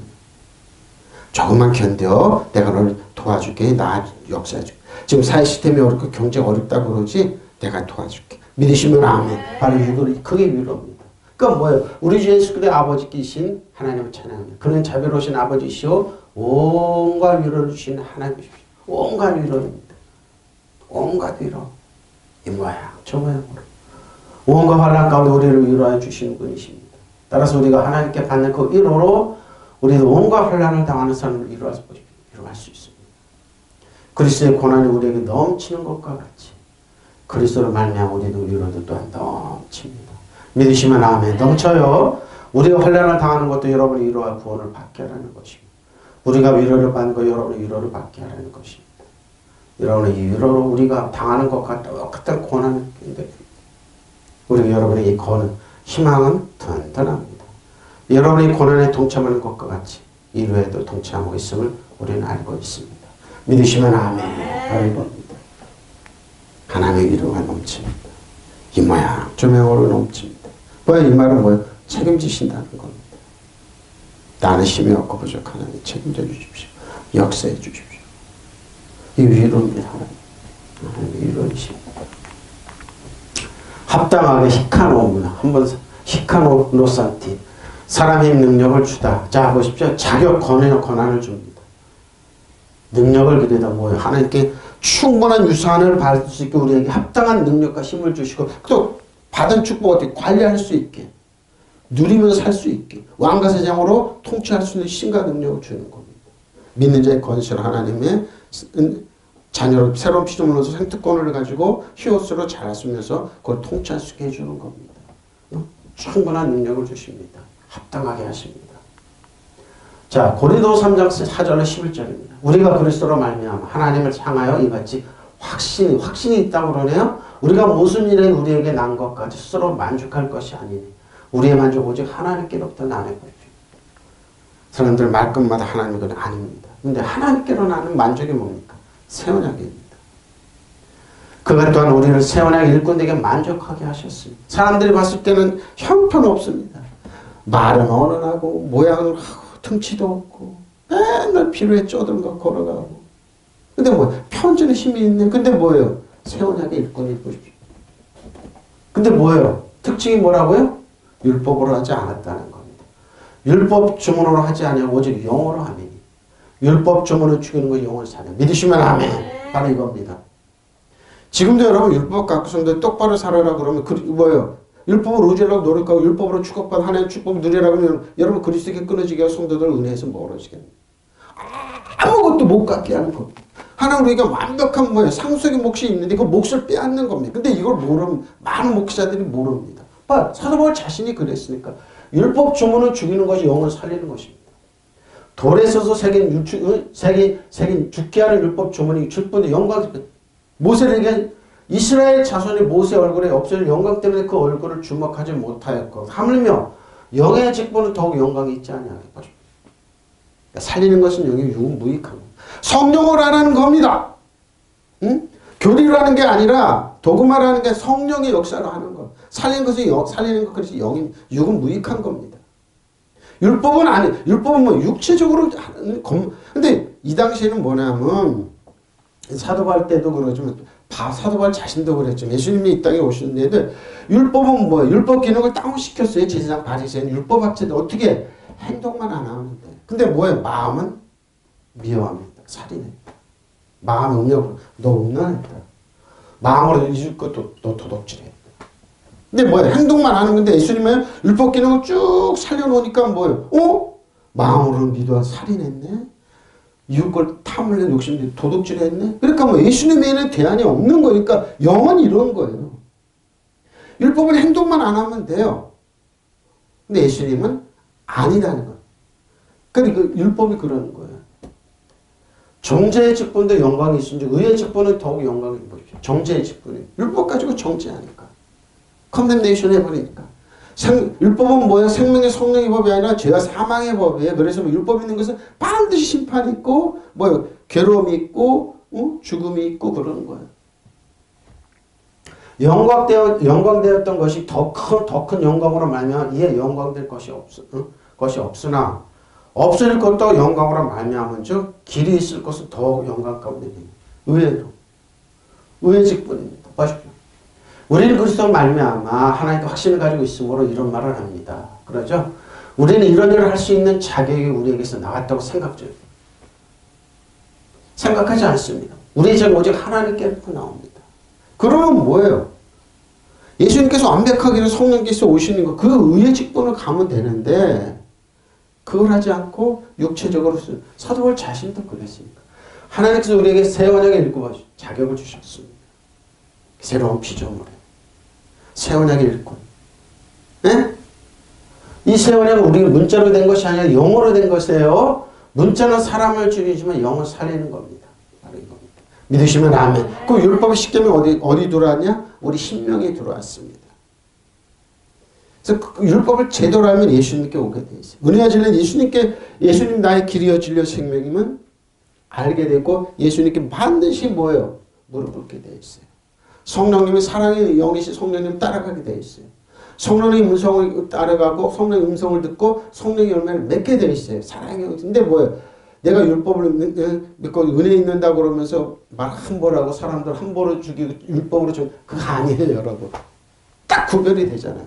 조금만 견뎌. 내가 너를 도와줄게. 나 역사해줄게. 지금 사회 시스템이 어렵고 경제가 어렵다고 그러지 내가 도와줄게. 믿으시면 아멘. 바로 이거 그게 위로입니다. 그러니까 뭐예요? 우리 주 예수 그리스도의 아버지이신 하나님을 찬양합니다. 그는 자비로우신 아버지시오 온갖 위로를 주시는 하나님이십시오. 온갖 위로입니다. 온갖 위로. 이 모양 저 모양으로 온갖 환난 가운데 우리를 위로해 주시는 분이십니다. 따라서 우리가 하나님께 받는 그 위로로 우리도 온갖 환난을 당하는 사람을 위로할 수 있습니다. 그리스도의 고난이 우리에게 넘치는 것과 같이 그리스도로 말미암아 우리도 위로도 또한 넘칩니다. 믿으시면 아멘. 넘쳐요. 우리가 환난을 당하는 것도 여러분이 위로와 구원을 받게 하라는 것입니다. 우리가 위로를 받는 거 여러분이 위로를 받게 하라는 것입니다. 여러분의 이 위로로 우리가 당하는 것과 똑같은 고난을 우리가 여러분의 이 희망은 튼튼합니다. 여러분이 고난에 동참하는 것과 같이 위로에도 동참하고 있음을 우리는 알고 있습니다. 믿으시면 아멘. 알고입니다. 하나님의 위로가 넘칩니다. 이 모양 조명으로 넘칩니다. 이 말은 뭐예요? 책임지신다는 겁니다. 나는 힘이 없고 부족하나니 책임져 주십시오. 역사해 주십시오. 이 위로입니다. 하나님의 위로이십니다. 합당하게 히카노입니다. 한번 히카노노산티 사람의 능력을 주다. 자 보십시오. 자격 권한을 줍니다. 능력을 그리다 뭐예요? 하나님께 충분한 유산을 받을 수 있게 우리에게 합당한 능력과 힘을 주시고 또 받은 축복 어떻게 관리할 수 있게 누리면서 살 수 있게 왕과 세상으로 통치할 수 있는 힘과 능력을 주는 겁니다. 믿는 자의 건설 하나님의 자녀를 새로운 피조물로서 생특권을 가지고 히오스로 자라쓰면서 그걸 통치할 수 있게 해주는 겁니다. 충분한 능력을 주십니다. 합당하게 하십니다. 자, 고린도 3장 4절에 11절입니다. 우리가 그리스도로 말미암아 하나님을 향하여 이같이 확신이 있다고 그러네요. 우리가 무슨 일에 우리에게 난 것까지 스스로 만족할 것이 아니니 우리의 만족 오직 하나님께로부터 나는 것입니다. 사람들 말끝마다 하나님은 아닙니다. 근데 하나님께로 나는 만족이 뭡니까? 새 언약입니다. 그가 또한 우리를 새 언약 일꾼에게 만족하게 하셨습니다. 사람들이 봤을 때는 형편없습니다. 말은 어른하고 모양은 하고 등치도 없고 맨날 피로에 쪼들고 걸어가고 근데 편지는 힘이 있네. 근데 뭐예요? 새 언약의 일꾼이 보십시오. 근데 뭐예요? 특징이 뭐라고요? 율법으로 하지 않았다는 겁니다. 율법 주문으로 하지 아니하고 오직 영으로 하니 율법 주문을 죽이는 거 영을 사냐. 믿으시면 아멘. 바로 이겁니다. 지금도 여러분 율법 갖고 성도 똑바로 살아라 그러면 뭐예요? 율법을 의지하려고 노력하고 율법으로 축복받아 하나님의 축복을 누리라고 하면 여러분 그리스도께 끊어지게 하고 성도들 은혜에서 멀어지겠네요. 아무것도 못 갖게 하는 겁니다. 하나님 우리가 완벽한 뭐예요? 상속의 몫이 있는데 그 몫을 빼앗는 겁니다. 근데 이걸 모르면 많은 목사들이 모릅니다. 사도 바울 자신이 그랬으니까 율법 주문을 죽이는 것이 영을 살리는 것입니다. 돌에 서서 새긴 죽게 하는 율법 주문이 출분의 영광 모세에게 이스라엘 자손이 모세 얼굴에 없어질 영광 때문에 그 얼굴을 주목하지 못하였고 하물며 영의 직분은 더욱 영광이 있지 아니하게 그러니까 살리는 것은 영이 유무익한 겁니다. 성령을 하라는 겁니다. 응? 교리로 하는 게 아니라 도구마를 하는 게 성령의 역사로 하는 것. 살리는 것은 살리는 것 그래서 영이 육은 무익한 겁니다. 율법은 아니 율법은 육체적으로 하는 근데 이 당시에는 뭐냐면 사도 바울 때도 그러지만 사도 바울 자신도 그랬죠. 예수님이 이 땅에 오셨는데 율법은 율법 기능을 다운시켰어요. 제사장 바리새인 율법 합체도 어떻게 행동만 안 하는데. 근데 뭐예요? 마음은 미워합니다. 살인했다. 마음의 음욕으로 너 음란했다. 마음으로 잊을 것도 너 도둑질했다. 근데 뭐야? 행동만 하는 건데 예수님은 율법 기능을 쭉 살려놓으니까 뭐예요? 마음으로 믿어 살인했네? 이웃걸 탐을 내 욕심내 도둑질했네? 그러니까 뭐 예수님에는 대안이 없는 거니까 영은 이런 거예요. 율법은 행동만 안 하면 돼요. 근데 예수님은 아니라는 거예요. 그러니까 그 율법이 그러는 거예요. 정죄의 직분도 영광이 있으니 의의 직분은 더욱 영광이 보십시오. 정죄의 직분이. 율법 가지고 정죄하니까. 컨뎀네이션 해버리니까. 율법은 뭐예요? 생명의 성령의 법이 아니라 죄와 사망의 법이에요. 그래서 뭐 율법 있는 것은 반드시 심판이 있고 뭐예요? 괴로움이 있고 죽음이 있고 그러는 거예요. 영광되었던 것이 더 큰 영광으로 말미암아 이에 영광될 것이 없으나 없을 것도 영광으로 말미암은 즉 길이 있을 것은 더욱 영광 가운데 의외로 의의 직분입니다. 보십시오. 우리는 그리스도 말미암아 하나님께 확신을 가지고 있으므로 이런 말을 합니다. 그러죠? 우리는 이런 일을 할 수 있는 자격이 우리에게서 나왔다고 생각하지 않습니다. 우리의 자격 오직 하나님께로부터 나옵니다. 그러면 뭐예요? 예수님께서 완벽하게 성령께서 오시는 거, 그 의의 직분을 가면 되는데 그걸 하지 않고 육체적으로 사도 바울 자신도 그랬으니까. 하나님께서 우리에게 새 언약을 읽고 자격을 주셨습니다. 새로운 피조물에. 새 언약의 일꾼. 네? 이 새 언약은 우리가 문자로 된 것이 아니라 영어로 된 것이에요. 문자는 사람을 죽이지만 영을 살리는 겁니다. 바로 이겁니다. 믿으시면 아멘. 그 율법의 시점이 어디 들어왔냐? 우리 심령에 들어왔습니다. 그래서 그 율법을 제대로 알면 예수님께 오게 돼 있어요. 은혜와 진리는 예수님 나의 길이여 진리여 생명이면 알게 되고 예수님께 반드시 뭐예요? 무릎 꿇게 돼 있어요. 성령님이 사랑의 영이신 성령님 따라가게 돼 있어요. 성령의 음성을 따라가고 성령의 음성을 듣고 성령의 열매를 맺게 돼 있어요. 사랑의 영. 근데 뭐예요? 내가 율법을 믿고 은혜 있는다고 그러면서 말 함부로하고 사람들 함부로 죽이고 율법으로 죽이고 그거 아니에요, 여러분. 딱 구별이 되잖아요.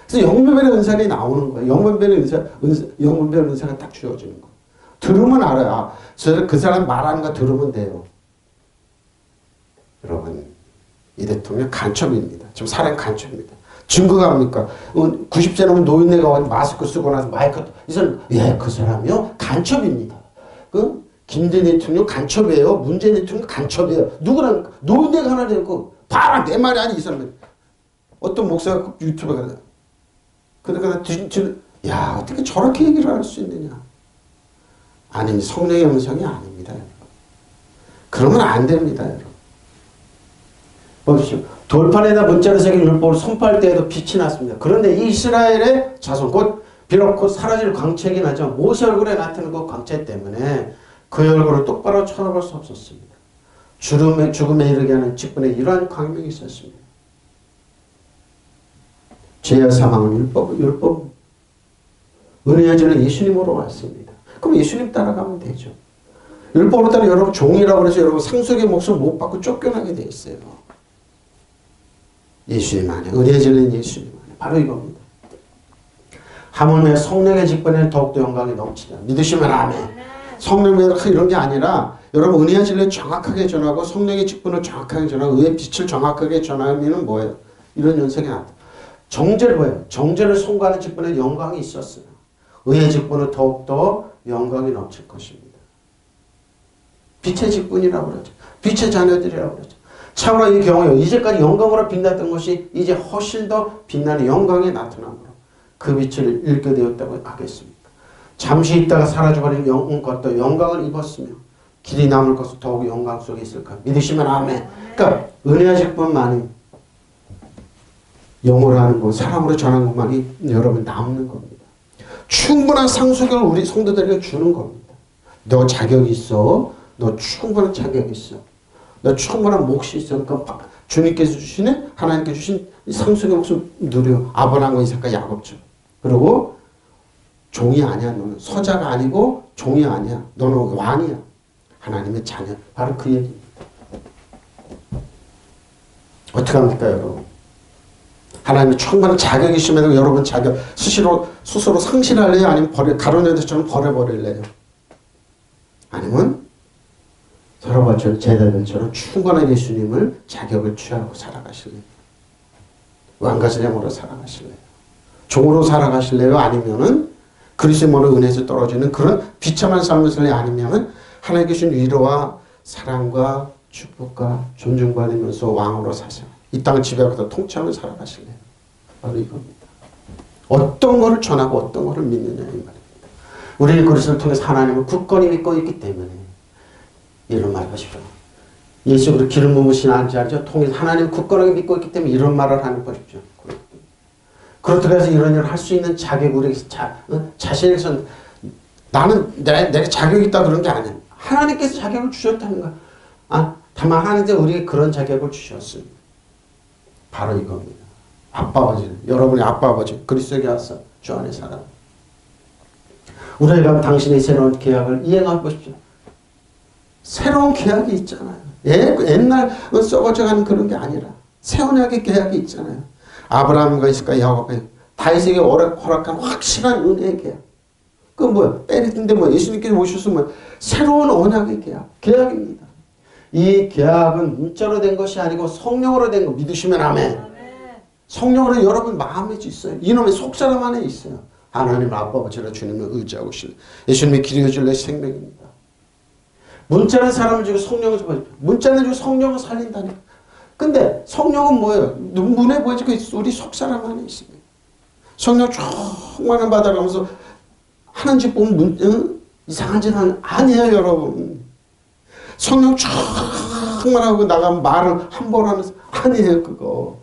그래서 영분별의 은사가 나오는 거예요. 영분별의 은사가 딱 주어지는 거예요. 들으면 알아요. 그 사람 말하는 거 들으면 돼요. 여러분, 이 대통령 간첩입니다. 지금 사람 간첩입니다. 증거가 뭡니까? 90세 넘은 노인네가 마스크 쓰고 나서 마이크, 이 사람, 그 사람이요? 간첩입니다. 김대중 대통령 간첩이에요. 문재인 대통령 간첩이에요. 누구랑, 노인네가 하나 되고, 봐라, 내 말이 아니, 이 사람은. 어떤 목사가 유튜브에 가서, 그러니까, 야, 어떻게 저렇게 얘기를 할 수 있느냐. 아니, 성령의 음성이 아닙니다. 여러분. 그러면 안 됩니다. 여러분. 보십시오. 돌판에다 문자로 새긴 율법을 선포할 때에도 빛이 났습니다. 그런데 이스라엘의 자손, 비록 곧 사라질 광채이긴 하지만 모세 얼굴에 나타나는 그 광채 때문에 그의 얼굴을 똑바로 쳐다볼 수 없었습니다. 죽음에 이르게 하는 직분에 이러한 광명이 있었습니다. 죄와 사망은 율법. 은혜와 진리는 예수님으로 왔습니다. 그럼 예수님 따라가면 되죠. 율법으로 따라 여러분 종이라고 해서 여러분 상속의 몫을 못 받고 쫓겨나게 돼 있어요. 예수님 안에, 은혜의 진리는 예수님 안에. 바로 이겁니다. 하물며 성령의 직분에는 더욱더 영광이 넘치다. 믿으시면 아멘. 성령의 이런 게 아니라 여러분 은혜의 진리를 정확하게 전하고 성령의 직분을 정확하게 전하고 의의 빛을 정확하게 전하면 뭐예요? 이런 연상이 나타나. 정죄를 뭐예요? 정죄를 송구하는 직분에 영광이 있었어요. 의의 직분은 더욱더 영광이 넘칠 것입니다. 빛의 직분이라고 그러죠. 빛의 자녀들이라고 그러죠. 참으로 이 경우에 이제까지 영광으로 빛났던 것이 이제 훨씬 더 빛나는 영광에 나타남으로 그 빛을 잃게 되었다고 하겠습니다. 잠시 있다가 사라져버린 것도 영광을 입었으며 길이 남을 것은 더욱 영광 속에 있을까. 믿으시면 아멘. 그러니까 은혜의 직분만이 영어로 하는 것, 사람으로 전하는 것만이 여러분 남는 겁니다. 충분한 상속을 우리 성도들에게 주는 겁니다. 너 자격이 있어. 너 충분한 자격이 있어. 너 충분한 몫이 있어. 그러니까 주님께서 주시는 하나님께 주신 상속의 몫을 누려. 아브라함과 이삭과 야곱처럼. 그리고 종이 아니야. 너는 서자가 아니고 종이 아니야. 너는 왕이야. 하나님의 자녀. 바로 그 얘기입니다. 어떻게 합니까 여러분? 하나님이 충분한 자격이 있으면 여러분 자격 스스로 상실할래요? 아니면 가론유다처럼 버려버릴래요? 아니면 서로바처럼 제자들처럼 충만한 예수님을 자격을 취하고 살아가실래요? 왕가신령으로 살아가실래요? 종으로 살아가실래요? 아니면은 그리스도의 은혜에서 떨어지는 그런 비참한 삶을 살래요? 아니면은 하나님께 주신 위로와 사랑과 축복과 존중과 받으면서 왕으로 사세요. 이 땅을 지배하고 통치하며 살아가실래요? 바로 이겁니다. 어떤 거를 전하고 어떤 거를 믿느냐 이 말입니다. 우리는 그리스도를 통해서 하나님을 굳건히 믿고 있기 때문에 이런 말 하십시오. 예수 그리스도 기름 부으신 알죠? 통해서 하나님을 굳건하게 믿고 있기 때문에 이런 말을 하는 것이죠. 그렇다고 해서 이런 일을 할 수 있는 자격 우리 자신에서 나는 내가 자격이 있다 그런 게 아니야. 하나님께서 자격을 주셨다는 거야. 다만 하나님께 우리에게 그런 자격을 주셨습니다. 바로 이겁니다. 아빠 아버지는 여러분의 아빠 아버지 그리스도에게 와서 주 안에 살아. 우리가 당신의 새로운 계약을 이행하고 보십시오. 새로운 계약이 있잖아요. 옛날 썩어져가는 그런 게 아니라 새 언약의 계약이 있잖아요. 아브라함과 이스가 야곱과 다윗에게 허락한 확실한 은혜의 계약. 그건 뭐야? 빼리인데 뭐 예수님께서 오셨으면 새로운 언약의 계약입니다. 이 계약은 문자로 된 것이 아니고 성령으로 된 거 믿으시면 아멘. 성령으로 여러분 마음에 있어요. 이놈의 속사람 안에 있어요. 하나님 아빠 아버지라 주님을 의지하고 실래. 예수님이 길이 줄 내 생명입니다. 문자는 사람을 주고 성령을 주고 문자는 주고 성령을 살린다니까. 근데 성령은 뭐예요? 눈에 보이지 우리 속사람 안에 있습니다. 성령 충만한 받아가면서 하는 짓 보면 이상한 짓 아니에요 여러분. 성령 충만하고 나가면 말을 함부로 하면서 아니에요 그거.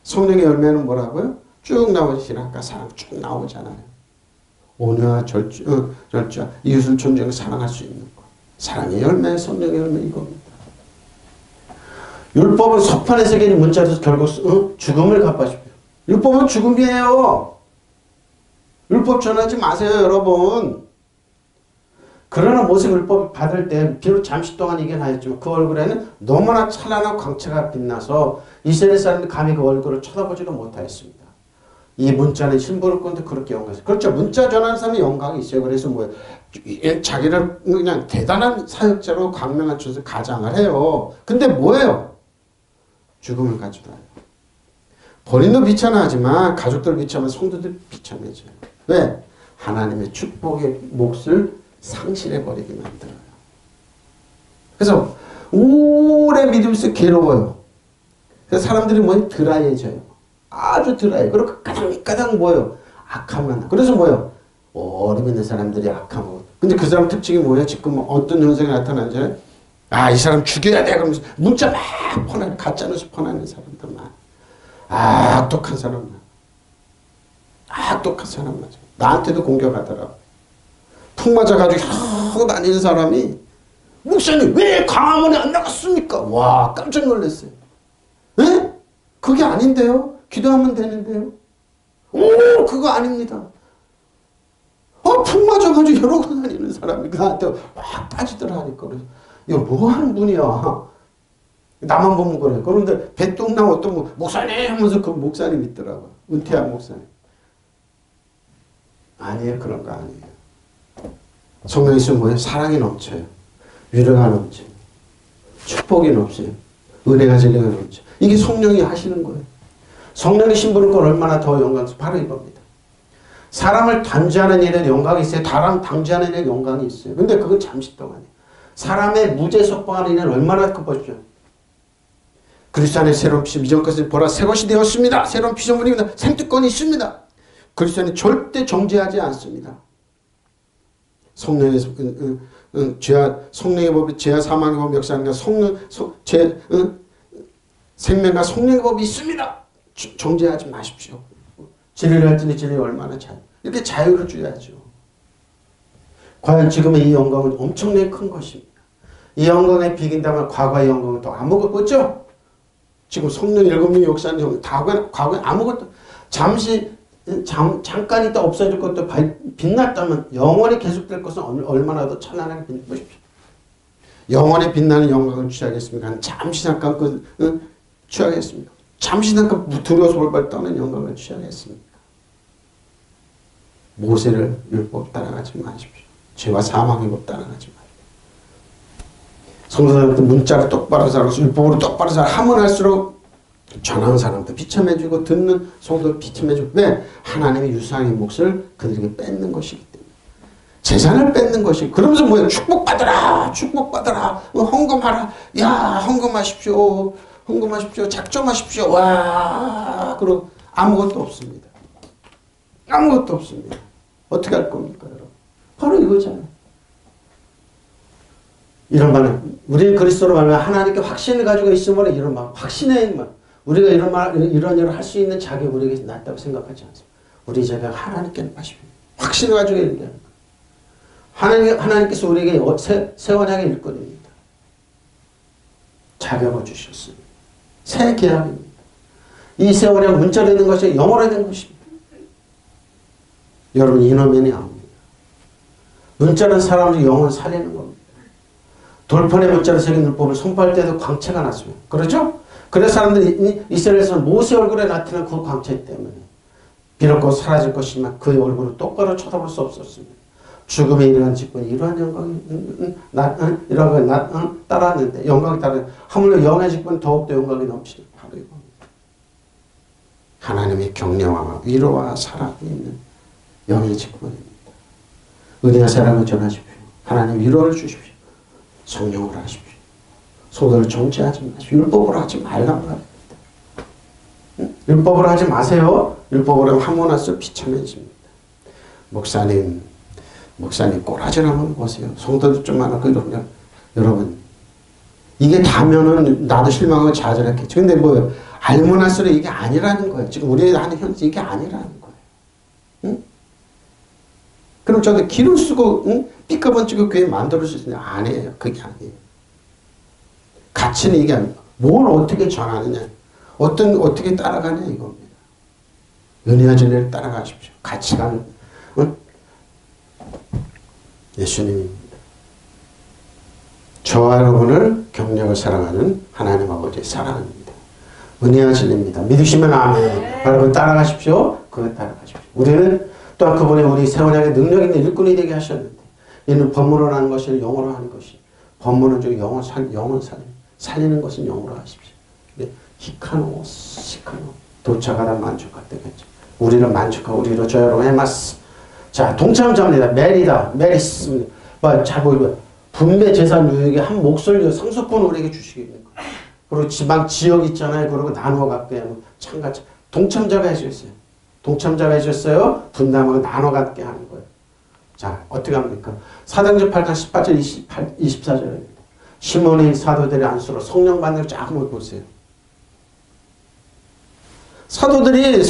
성령의 열매는 뭐라고요? 쭉 나오죠. 신학과 사랑 쭉 나오잖아요. 온유와 절주, 이웃을 존중하고 사랑할 수 있는 것. 사랑의 열매, 성령의 열매 이겁니다. 율법은 서판에 새겨진 문자에서 결국 죽음을 갚아줍니다. 율법은 죽음이에요. 율법 전하지 마세요 여러분. 그러나 모세 율법을 받을 때 비록 잠시 동안 이긴 하였지만 그 얼굴에는 너무나 찬란한 광채가 빛나서 이스라엘 사람들이 감히 그 얼굴을 쳐다보지도 못하였습니다. 이 문자는 신부를 꾼데 그렇게 영광이 있어요. 그렇죠. 문자 전하는 사람이 영광이 있어요. 그래서 뭐예요? 자기를 그냥 대단한 사역자로 광명한 것을 가장을 해요. 근데 뭐예요? 죽음을 가져다요. 본인도 비참하지만 가족들 비참하면 성도들 비참해져요. 왜? 하나님의 축복의 몫을 상실해버리게 만들어요. 그래서 오래 믿으면서 괴로워요. 그래서 사람들이 뭐예요? 드라이해져요. 아주 드라이. 그리고 가장 뭐예요? 악함만. 그래서 뭐예요? 오래 믿는 사람들이 악함하고. 근데 그 사람 특징이 뭐예요? 지금 어떤 현상이 나타나잖아요. 이 사람 죽여야 돼. 그러면서 문자 막 퍼내는, 가짜뉴스 퍼내는 사람들만. 악독한 사람만. 악독한 사람만. 나한테도 공격하더라고. 푹 맞아가지고 하고 다니는 사람이 목사님 왜 광화문에 안 나갔습니까? 와 깜짝 놀랐어요. 에? 그게 아닌데요? 기도하면 되는데요? 오 그거 아닙니다. 푹 맞아가지고 이러고 다니는 사람이 나한테 확 빠지더라니까. 그래서 이거 뭐하는 분이야? 나만 보면 그래. 그런데 배똥 나고 어떤 목사님 하면서 그 목사님 있더라고. 은퇴한 목사님. 아니에요. 그런 거 아니에요. 성령이 있으면 뭐예요? 사랑이 넘쳐요. 위로가 넘쳐요. 축복이 넘쳐요. 은혜가 진리가 넘쳐요. 이게 성령이 하시는 거예요. 성령의 신부는 건 얼마나 더 영광스러워. 바로 이겁니다. 사람을 단죄하는 일에 영광이 있어요. 사람 단죄하는 일에 영광이 있어요. 근데 그건 잠시 동안이에요. 사람의 무죄 석방하는 일은 얼마나 그 보십시오. 그리스도 안에 새로운 피조 이전 것을 보라 새 것이 되었습니다. 새로운 피조물입니다. 생특권이 있습니다. 그리스도 안에 절대 정죄하지 않습니다. 성령의 성령의 법이 죄와 사망의 법 역사하는 생명과 성령의 법이 있습니다. 정죄하지 마십시오. 진리를 할 때는 진리 얼마나 이렇게 자유를 줘야죠. 과연 지금의 이 영광은 엄청나게 큰 것입니다. 이 영광에 비긴다면 과거의 영광은 또 아무것도 없죠. 지금 성령 7명이 역사하는 영광 과거에 아무것도 잠깐 있다 없어질 것도 빛났다면 영원히 계속될 것은 얼마나 더 찬란하게 보십시오. 영원히 빛나는 영광을 취하겠습니까? 잠시 잠깐 취하겠습니까? 잠시 잠깐 두려워서 벌벌 떠는 영광을 취하겠습니까? 모세를 율법 따라가지 마십시오. 죄와 사망의 법 따라가지 마십시오. 성도들한테 문자로 똑바로 살고 율법으로 똑바로 살고 하면 할수록 전하는 사람도 비참해지고 듣는 성도도 비참해지고 왜? 하나님의 유상의 몫을 그들에게 뺏는 것이기 때문에 재산을 뺏는 것이 그러면서 뭐야 축복받아라 축복받아라 헌금하라 야 헌금하십시오 헌금하십시오 작정하십시오 와 그리고 아무것도 없습니다. 아무것도 없습니다. 어떻게 할 겁니까 여러분? 바로 이거잖아요. 이런 말은 우리 그리스도로 말하면 하나님께 확신을 가지고 있으므로 이런 말 확신의 말 우리가 이런 일을 할 수 있는 자격이 우리에게 낫다고 생각하지 않습니다. 우리 자격 하나님께 마십니다. 확신을 가지고 얘기하는 거예요. 하나님께서 우리에게 새 언약의 일꾼입니다. 자격을 주셨습니다. 새 계약입니다. 이 새 언약 문자로 있는 것이 영어로 된 것입니다. 여러분 이너면이 아닙니다. 문자는 사람의 영혼을 살리는 겁니다. 돌판에 문자로 새긴 율법을 선포할 때도 광채가 났습니다. 그렇죠? 그래서 사람들이 이스라엘에서는 모세 얼굴에 나타난 그 광채 때문에 비록 곧 사라질 것이지만 그의 얼굴을 똑바로 쳐다볼 수 없었습니다. 죽음에 이르한 직분이 이러한 영광이 따랐는데 영광이 따르는 하물며 영의 직분은 더욱더 영광이 넘치는 바로 이겁니다. 하나님의 격려와 위로와 사랑이 있는 영의 직분입니다. 은혜와 사랑을 전하십시오. 하나님 위로를 주십시오. 성령으로 하십시오. 소도를 정죄하지 마십시오. 율법으로 하지 말라고 합니다. 율법으로 하지 마세요. 율법으로 하면 할수록 비참해집니다. 목사님 꼬라지를 한번 보세요. 성도들 좀 많고 이러면 여러분 이게 다면은 나도 실망하고 좌절했겠죠. 근데 뭐예요? 알면 할수록 이게 아니라는 거예요. 지금 우리 하는 현재 이게 아니라는 거예요. 응? 그럼 저도 기름 쓰고 응? 삐까번쩍이 교회 만들 수 있느냐? 아니에요. 그게 아니에요. 가치는 이게 아니에요. 뭘 어떻게 전하느냐. 어떻게 따라가냐 이겁니다. 은혜와 진리를 따라가십시오. 가치관을 응? 예수님입니다. 저와 여러분을 격려하고 사랑하는 하나님 아버지의 사랑입니다. 은혜와 진리입니다. 믿으시면 아멘. 여러분 따라가십시오. 그거 따라가십시오. 우리는 또한 그분의 우리 새 언약의 능력 있는 일꾼이 되게 하셨는데 이는 법문으로 하는 것이 영어로 하는 것이 법문은 좀 영어 살리는 것은 영어로 하십시오. 히카노 시카노 도착하다 만족할 때겠죠. 우리는 만족하고 우리로 저 여러분 해마스. 자 동참자입니다. 메리스 자 보이고 분배 재산 유익의 한 몫을 상속권 우리에게 주시겠습니까? 그리고 지방 지역 있잖아요. 그리고 나누어 갖게 하는 참가 동참자가 해주셨어요. 동참자가 해주셨어요. 분담하고 나눠 갖게 하는 거예요. 자 어떻게 합니까? 사도행전 8장 18절 24절입니다. 시몬의 사도들의 안수로 성령 받는 걸 쫙 한번 보세요. 사도들이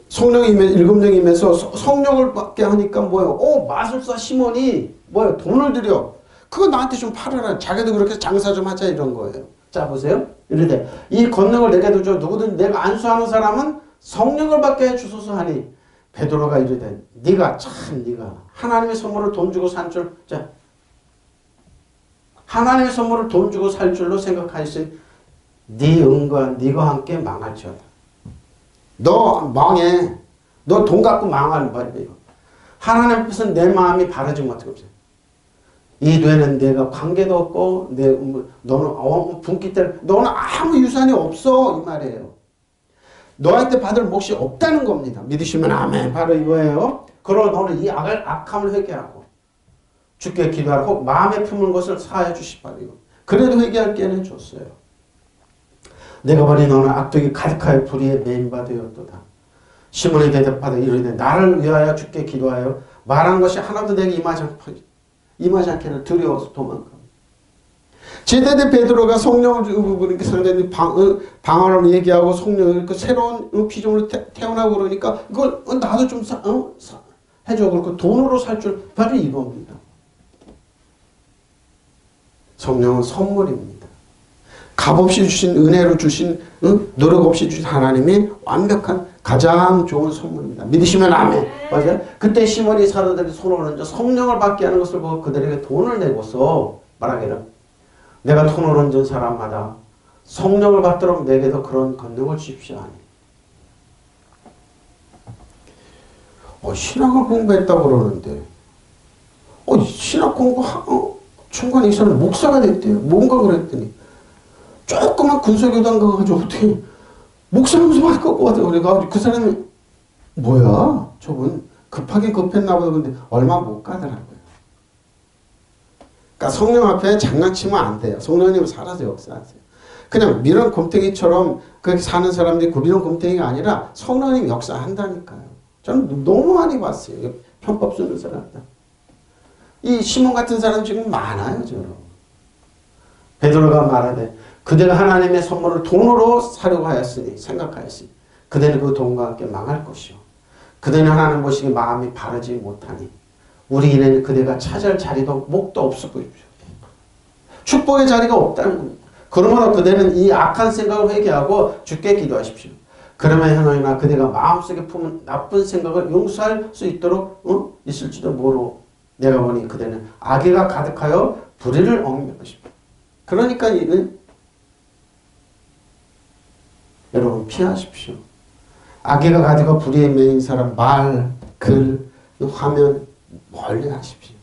성령이 일금령이면서 성령을 받게 하니까 뭐예요? 마술사 시몬이 뭐예요? 돈을 들여. 그거 나한테 좀 팔아라. 자기도 그렇게 장사 좀 하자 이런 거예요. 자 보세요. 이르되 이 권능을 내게도 줘. 누구든 내가 안수하는 사람은 성령을 받게 해 주소서 하니 베드로가 이르되 네가 하나님의 선물을 돈 주고 산 줄 하나님의 선물을 돈 주고 살 줄로 생각하였으니 네 은과 네가 함께 망할지어다. 너 망해. 너 돈 갖고 망할 말이에요. 하나님 앞에서는 내 마음이 바르지 못하고 없어요. 이 뇌는 내가 관계도 없고 너는 분기 때 너는 아무 유산이 없어 이 말이에요. 너한테 받을 몫이 없다는 겁니다. 믿으시면 아멘. 바로 이거예요. 그러나 너는 이 악함을 회개하고 주께 기도하고 마음에 품은 것을 사하여 주시 바로 이거. 그래도 회개할 기회는 줬어요. 내가 보니 너는 악독이 가득하여 불의에 매인바 되었도다. 시몬이 대답하되 이르되 나를 위하여 주께 기도하여 말한 것이 하나도 내게 임하지 않게는 두려워서 도망가. 제때 베드로가 성령을 상대히 방언을 얘기하고 성령을 새로운 피조물로 태어나고 그러니까 이걸 나도 좀 해줘. 그렇고 돈으로 살 줄 바로 이겁니다. 성령은 선물입니다. 값없이 주신 은혜로 주신 노력 없이 주신 하나님이 완벽한 가장 좋은 선물입니다. 믿으시면 아멘. 맞아요? 그때 시몬이 사도들이 손을 얹어 성령을 받게 하는 것을 보고 그들에게 돈을 내고서 말하기를 내가 돈을 얹은 사람마다 성령을 받도록 내게도 그런 권능을 주십시오 하니 신학을 공부했다고 그러는데 신학 공부 중간에 이 사람 목사가 됐대요. 뭔가 그랬더니 조그만 군소교단 가가지고 어떻게 목사하면서 받을 것 같아. 그래가지고 그 사람이 뭐야? 저분 급하게 급했나 보다. 근데 얼마 못 가더라고요. 그러니까 성령 앞에 장난치면 안 돼요. 성령님은 살아서 역사하세요. 그냥 미련 곰탱이처럼 그렇게 사는 사람들이 그 미련 곰탱이가 아니라 성령님이 역사한다니까요. 저는 너무 많이 봤어요. 편법 쓰는 사람들. 이 시몬 같은 사람 지금 많아요. 저런. 베드로가 말하되 그대가 하나님의 선물을 돈으로 사려고 하였으니 생각하였으니 그대는 그 돈과 함께 망할 것이요. 그대는 하나님 보시기에 마음이 바르지 못하니 우리 일에는 그대가 차지할 자리도 목도 없어 보십시오. 축복의 자리가 없다는 겁니다. 그러므로 그대는 이 악한 생각을 회개하고 주께 기도하십시오. 그러면 형이나 그대가 마음속에 품은 나쁜 생각을 용서할 수 있도록 있을지도 모르고 내가 보니 그대는 악의가 가득하여 불의를 얽는 것입니다. 그러니까 이는 여러분 피하십시오. 악의가 가득하여 불의에 매인 사람 말, 글, 화면 멀리 하십시오.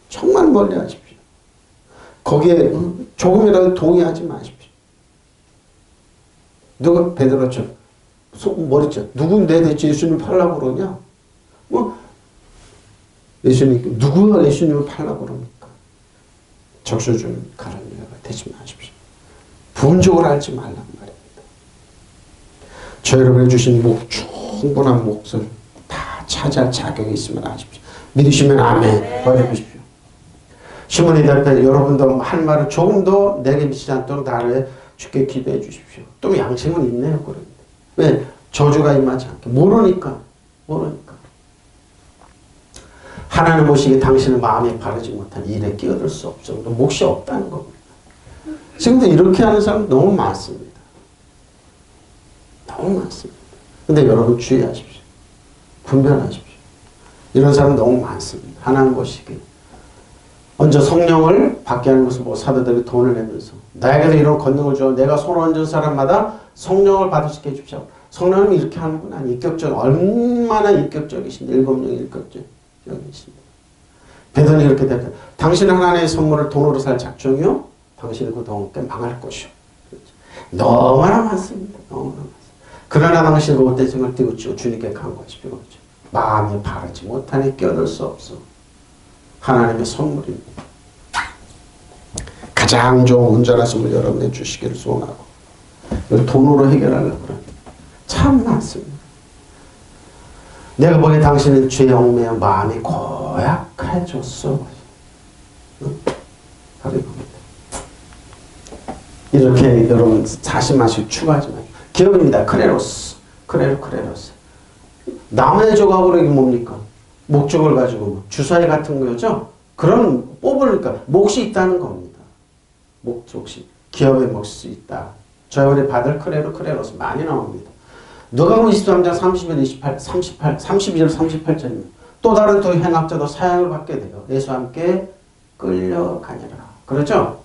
정말 멀리 하십시오. 거기에 조금이라도 동의하지 마십시오. 누가 베드로처럼 머리죠. 누군데 대체 예수님을 팔라고 그러냐? 예수님, 누구가 예수님을 팔라고 그럽니까? 적셔준 가론유다가 되지 마십시오. 부분적으로 알지 말란 말입니다. 저 여러분이 주신 충분한 몫을 다 차지할 자격이 있음을 아십시오. 믿으시면 아멘. 버려보십시오. 시몬이 대답해 여러분도 한 말을 조금 더 내게 미치지 않도록 나를 주께 기도해 주십시오. 또 양심은 있네요. 그런데. 왜? 저주가 임하지 않게. 모르니까. 하나님 보시기에 당신은 마음에 바르지 못한 일에 끼어들 수 없어. 몫이 없다는 겁니다. 지금도 이렇게 하는 사람 너무 많습니다. 너무 많습니다. 근데 여러분 주의하십시오. 분별하십시오. 이런 사람 너무 많습니다. 하나님 보시기에. 먼저 성령을 받게 하는 것은 뭐 사도들이 돈을 내면서 나에게도 이런 권능을 줘. 내가 손 얹은 사람마다 성령을 받을 수 있게 해주십시오. 성령님이 이렇게 하는구나. 인격적 얼마나 인격적이신데 일곱령 인격적이십니다. 베드로는 이렇게 됐다. 당신은 하나님의 선물을 돈으로 살 작정이요. 당신은 그 돈 때문에 망할 것이요. 너무나 많습니다. 너무나 많습니다. 그러나 당신은 그 옷대증을 띄우치고 주님께 간구하십시오. 그렇죠. 마음이 바르지 못하니 끼어들 수 없어. 하나님의 선물입니다. 가장 좋은 온전한 선물 여러분에 주시기를 소원하고 이걸 돈으로 해결하려고 그럽니다. 참 많습니다. 내가 보기에 당신은 죄에 얽매여 마음이 고약해졌어. 바로 이겁니다. 이렇게 여러분 자신만씩 추가하지 마세요. 기업입니다. 크레로스. 크레로스. 남의 조각으로 이게 뭡니까? 목적을 가지고 주사위 같은 거죠. 그런 뽑으니까 몫이 있다는 겁니다. 몫이 기업의 몫이 있다. 저희가 받을 크레로스 많이 나옵니다. 누가복음 23장 32절 38절입니다. 또 다른 두 행악자도 사형을 받게 돼요. 예수와 함께 끌려가니라. 그렇죠?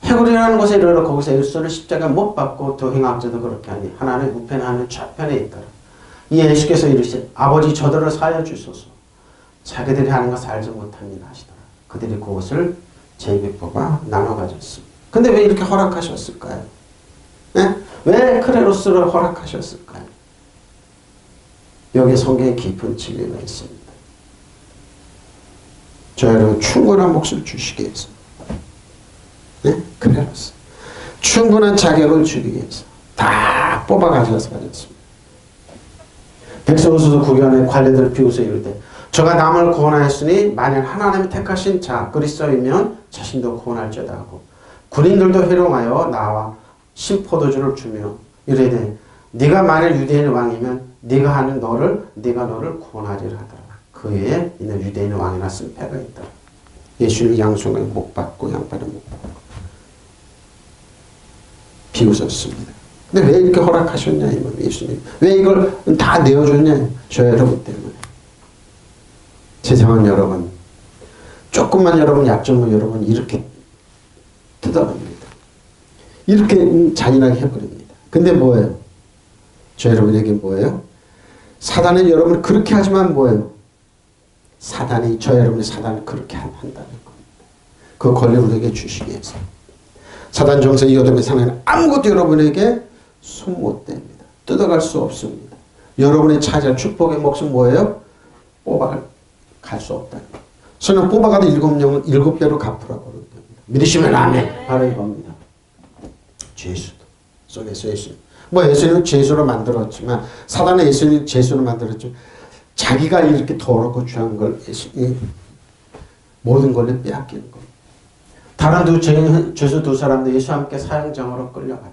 해골이라는 곳에 이르러 거기서 예수를 십자가 못 박고 두 행악자도 그렇게 하니 하나는 우편에 하나는 좌편에 있더라. 이 예수께서 이르시되 아버지 저들을 사하여 주소서. 자기들이 하는 것을 알지 못합니다 하시더라. 그들이 그것을 제비 뽑아 나눠 가졌습니다. 근데 왜 이렇게 허락하셨을까요? 네? 왜 크레로스를 허락하셨을까요? 여기에 성경에 깊은 진리가 있습니다. 저 여러분 충분한 몫을 주시기 위해서 네? 크레로스 충분한 자격을 주기 위해서 다 뽑아 가져서 가졌습니다. 백성수도 구견의 관례들을 비우서 이르되 저가 남을 구원하였으니 만일 하나님이 택하신 자 그리스도이면 자신도 구원할지어다 하고 군인들도 회롱하여 나와 신포도주를 주며 이르되 네가 만일 유대인의 왕이면 네가 너를 구원하리라 하더라. 그 외에 이는 유대인의 왕이나 승패가 있더라. 예수님이 양손을 못 받고 양발을 못 받고 비웃었습니다. 근데 왜 이렇게 허락하셨냐 이 말이에요. 예수님 왜 이걸 다 내어줬냐 저 여러분 때문에. 세상은 여러분 조금만 여러분 약점을 여러분 이렇게 뜯어버립니다. 이렇게 잔인하게 해버립니다. 근데 뭐예요? 저 여러분에게 뭐예요? 사단은 여러분을 그렇게 하지만 뭐예요? 사단이 저 여러분의 사단을 그렇게 한다는 겁니다. 그 권리를 우리에게 주시기 위해서. 사단 정서 이 어둠의 상에는 아무것도 여러분에게 손 못 댑니다. 뜯어갈 수 없습니다. 여러분의 차지할 축복의 몫은 뭐예요? 뽑아갈 수 없다. 저는 뽑아가도 7명은 7배로 갚으라고 그러는 겁니다. 믿으시면 아멘. 바로 이겁니다. 죄수도 속에서 예수. 뭐 예수님은 죄수로 만들었지만 사단은 예수님 죄수로 만들었지만 자기가 이렇게 더럽고 죄한 걸 모든 걸로 빼앗기는 겁니다. 다른 죄수 두 사람도 예수와 함께 사형장으로 끌려갔다.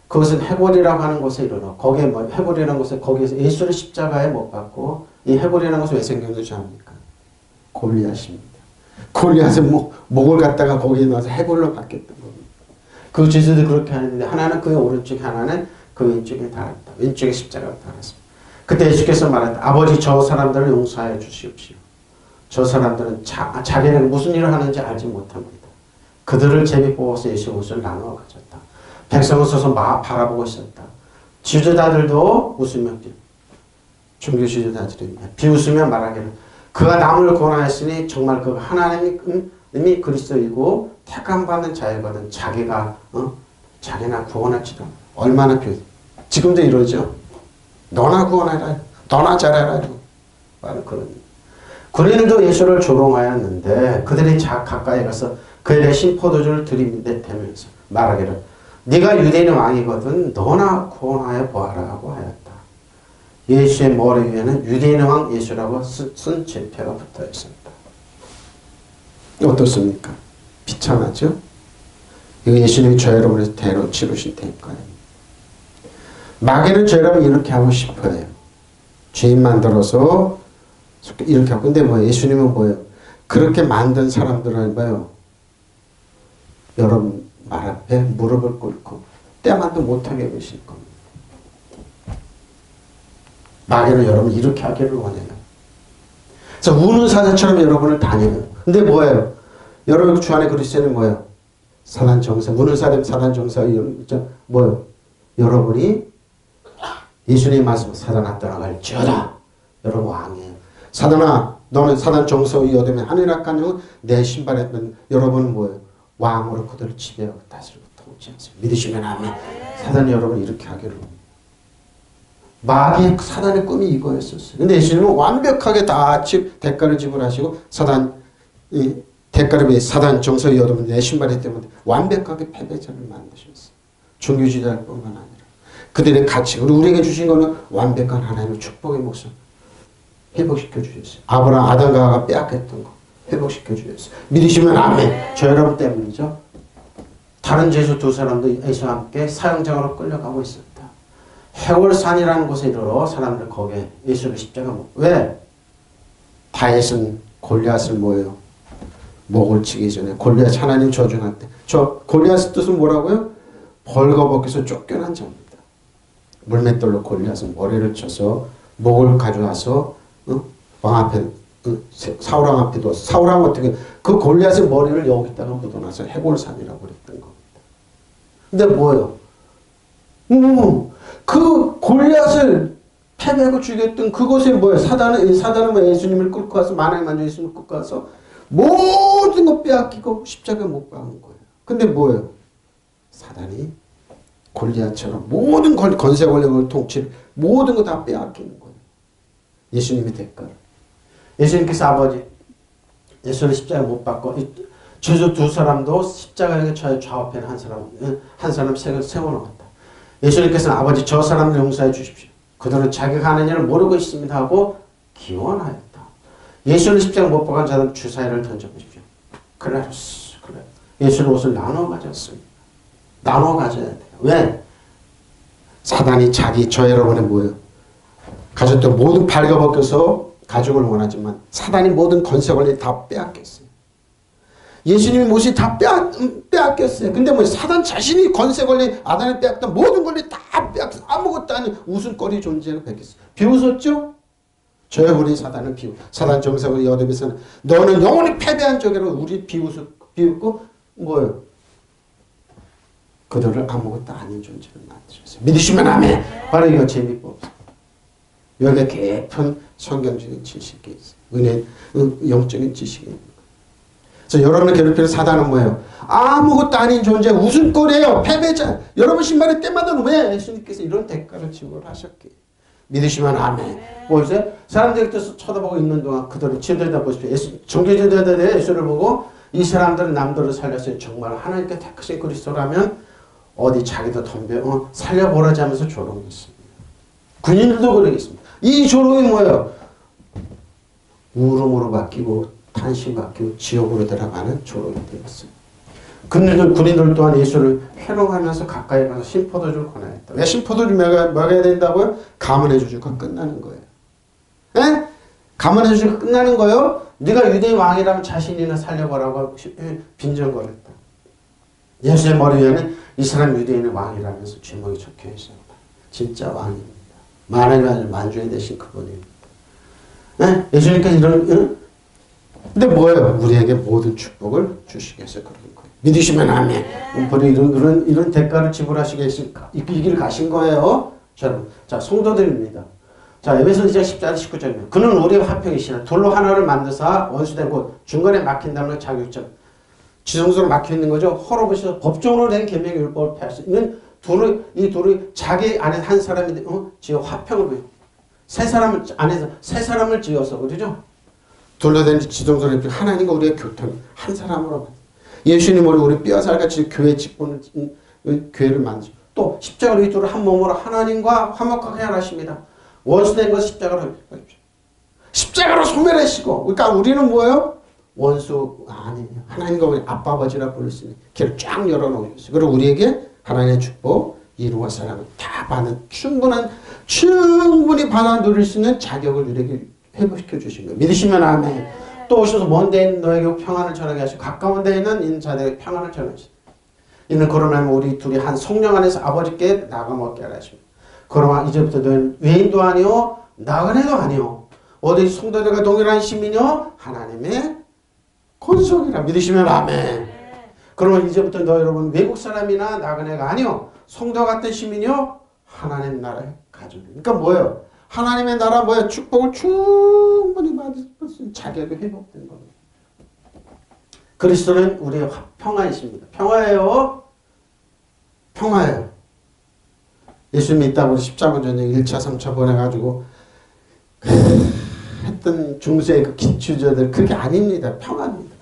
그것은 해골이라고 하는 곳에 이르러 거기에 뭐 해골이라는 곳에 거기에서 예수를 십자가에 못 박고 이 해골이라는 것은 왜 생겼는지 압니까? 골리앗입니다. 골리앗은 목을 갖다가 거기에 넣어서 해골로 바뀌었던 겁니다. 그 죄수도 그렇게 하는데 하나는 그의 오른쪽에 하나는 그 왼쪽에 달았다. 왼쪽에 십자가를 달았습니다. 그때 예수께서 말했다. 아버지 저 사람들을 용서하여 주시옵시오. 저 사람들은 자기는 무슨 일을 하는지 알지 못합니다. 그들을 제비 뽑아서 예수의 옷을 나누어 가졌다. 백성은 서서 바라보고 있었다. 지도자들도 웃으며 종교 지도자들입니다. 비웃으며 말하기를 그가 남을 구원하였으니 정말 그가 하나님이 그리스도이고 택함 받는 자이거든 자기나 구원할지도 얼마나 지금도 이러죠. 너나 구원하라. 너나 잘해라. 바로 그런 군인들도 예수를 조롱하였는데 그들이 가까이 가서 그에게 신포도주를 들이대면서 말하기를 네가 유대인의 왕이거든 너나 구원하여 보아라고 하였다. 예수의 머리 위에는 유대인의 왕 예수라고 쓴 제표가 붙어 있습니다. 어떻습니까? 비참하죠? 이거 예수님이 저 여러분의 대로 치르신 테니까요. 마귀는 저 여러분 이렇게 하고 싶어요. 죄인 만들어서 이렇게 하고. 근데 뭐 예수님은 뭐예요? 그렇게 만든 사람들은 뭐예요? 여러분 말 앞에 무릎을 꿇고 때만도 못하게 계실 겁니다. 마귀는 여러분 이렇게 하기를 원해요. 그래서 우는 사자처럼 여러분을 다녀요. 근데 뭐예요? 여러분 주 안에 그리스도는 뭐예요? 사단 정사, 우는 사단 정사 뭐예요? 여러분이 예수님 말씀 사단아 떠나갈지어다. 여러분 왕이에요. 사단아 너는 사단 정서 이 어둠에 하늘에 간 내 신발에 여러분은 뭐예요? 왕으로 그들을 지배하고 다스리고 통치하세요. 믿으시면 아멘. 사단이 여러분 이렇게 하기를. 마귀의 사단의 꿈이 이거였었어요. 근데 예수님은 완벽하게 다 대가를 지불하시고 대가를 위해 사단 정서의 여러분 내 신발이 때문에 완벽하게 패배자를 만드셨어요. 종교지도할 뿐만 아니라 그들의 가치 그리고 우리에게 주신 거는 완벽한 하나님의 축복의 몫을 회복시켜 주셨어요. 아담과 하와가 빼앗겼던 거 회복시켜 주셨어요. 믿으시면 아멘. 저 여러분 때문이죠. 다른 죄수 두 사람도 예수와 함께 사형장으로 끌려가고 있었다. 해월산이라는 곳에 이르러 사람들 거기에 예수를 십자가 못. 왜? 다윗은 골리앗을 뭐예요? 목을 치기 전에 골리앗 하나님 저주할 때. 저 골리앗의 뜻은 뭐라고요? 벌거벗겨서 쫓겨난 자입니다. 물맷돌로 골리앗은 머리를 쳐서 목을 가져와서 왕 앞에 사울왕 앞에 둬서 사울왕 어떻게 그 골리앗의 머리를 여기다가 묻어놔서 해골산이라고 그랬던 겁니다. 근데 뭐예요? 그 골리앗을 패배하고 죽였던 그곳에 뭐예요? 사단은 뭐 예수님을 끌고 가서 만왕의 만주 예수님을 끌고 가서 모든 거 빼앗기고 십자가에 못 박은 거예요. 근데 뭐예요? 사단이 골리앗처럼 모든 권세 권력을 통치를 모든 거 다 빼앗기는 거예요. 예수님의 대가를. 예수님께서 아버지 예수를 십자가에 못 박고 죄수 두 사람도 십자가에 좌우편에 한 사람 세워놓았다. 예수님께서는 아버지 저 사람을 용서해 주십시오. 그들은 자기가 하는 일을 모르고 있습니다 하고 기원하였다. 예수를 십자가에 못 박은 자들 주사위를 던져보십시오. 그래. 예수는 옷을 나눠 가졌습니다. 나눠 가져야 돼요. 왜? 사단이 저 여러분의 뭐예요? 가졌던 모든 발가벗겨서 가족을 원하지만 사단이 모든 권세 권리 다 빼앗겼어요. 예수님의 모습이 다 빼앗겼어요. 근데 뭐 사단 자신이 권세 권리 아담이 빼앗던 모든 권리 다 빼앗겼어요. 아무것도 아닌 웃음거리 존재를 베꼈어요. 비웃었죠? 저야 우리 사단을 사단 정석을 여덟에서는 너는 영원히 패배한 적으로 우리 비웃고 뭐예요? 그들을 아무것도 아닌 존재를 만드셨어요. 믿으시면 아멘. 바로 이거 재미법. 여기에 깊은 성경적인 지식이 있어요. 영적인 지식이 있는 거예요. 그래서 여러분을 괴롭히는 사단은 뭐예요? 아무것도 아닌 존재, 웃음거리예요. 패배자. 여러분 신발에 때마다 왜 예수님께서 이런 대가를 지불하셨기에. 믿으시면 아멘. 보세요. 사람들이 뜻을 쳐다보고 있는 동안 그들을 지도다 보십시오. 종교지도자들의 예수를 보고 이 사람들은 남들을 살렸어요. 정말 하나님께 택하신 그리스도라면 어디 자기도 덤벼 살려보라지 하면서 조롱했습니다. 군인들도 그러겠습니다. 이 조롱이 뭐예요? 울음으로 바뀌고 탄식 바뀌고 지옥으로 들어가는 조롱이 되었어요. 군인들 또한 예수를 회롱하면서 가까이 가서 신포도주를 권하였다. 왜 신포도주 먹어야 된다고요? 가문의 주주가 끝나는 거예요. 예? 가문의 주주가 끝나는 거예요? 네가 유대인 왕이라면 자신이나 살려보라고 빈정거렸다. 예수의 머리 위에는 이 사람 유대인의 왕이라면서 제목이 적혀 있습니다. 진짜 왕입니다. 하나님의 만주에 되신 그분입니다. 예? 예수님께서 이런 근데 뭐예요? 우리에게 모든 축복을 주시기 위해서 그런 거예요. 믿으시면 아멘. 이런 대가를 지불하시기 위해서 이 길 가신 거예요. 자, 성도들입니다. 자, 에베소서 2장 14절 19절입니다. 그는 우리의 화평이시나 돌로 하나를 만드사 원수된 곳 중간에 막힌다는 자격증. 지성소로 막혀 있는 거죠. 헐어보셔서 법정으로 된 계명의 율법을 폐하시. 이 둘이 자기 안에 한 사람이 지어 화평을 해요. 세 사람을 안에서 세 사람을 지어서 그러죠. 둘로 된 지성소로 하나님과 우리의 교통 한 사람으로. 예수님 우리 뼈살같이 교회 직분을 교회를 만드시고 또 십자가로 이 둘을 한 몸으로 하나님과 화목하게 하십니다. 원수된 것 십자가로 하십시오. 십자가로 소멸하시고 그러니까 우리는 뭐예요? 원수 아니에요. 하나님과 우리 아빠 아버지라 부를 수 있는 길을 쫙 열어놓으셨어요. 그리고 우리에게 하나님의 축복 이루어 사랑을 다 받는 충분히 받아 누릴 수 있는 자격을 우리에게 회복시켜 주신 거예요. 믿으시면 아멘. 또 오셔서 먼 데에 있는 너에게 평안을 전하게 하시고 가까운 데에 있는 자들에게 평안을 전하시고 이는 그러나면 우리 둘이 한 성령 안에서 아버지께 나가 먹게 하라 하십니다. 그러나 이제부터 너희는 외인도 아니요 나그네도 아니요 어디 성도들과 동일한 시민이요 하나님의 권속이라. 믿으시면 아멘. 그러면 이제부터 너 여러분 외국 사람이나 나그네가 아니요 성도 같은 시민이요 하나님 나라의 가족이에요. 그러니까 뭐예요? 하나님의 나라 뭐예요? 축복을 충분히 받을 수 있는 자격이 회복된 겁니다. 그리스도는 우리의 평화이십니다. 평화예요. 평화예요. 예수님이 있다고 십자군 전쟁 1차 3차 보내가지고 했던 중세의 그 기초자들 그게 아닙니다. 평화입니다.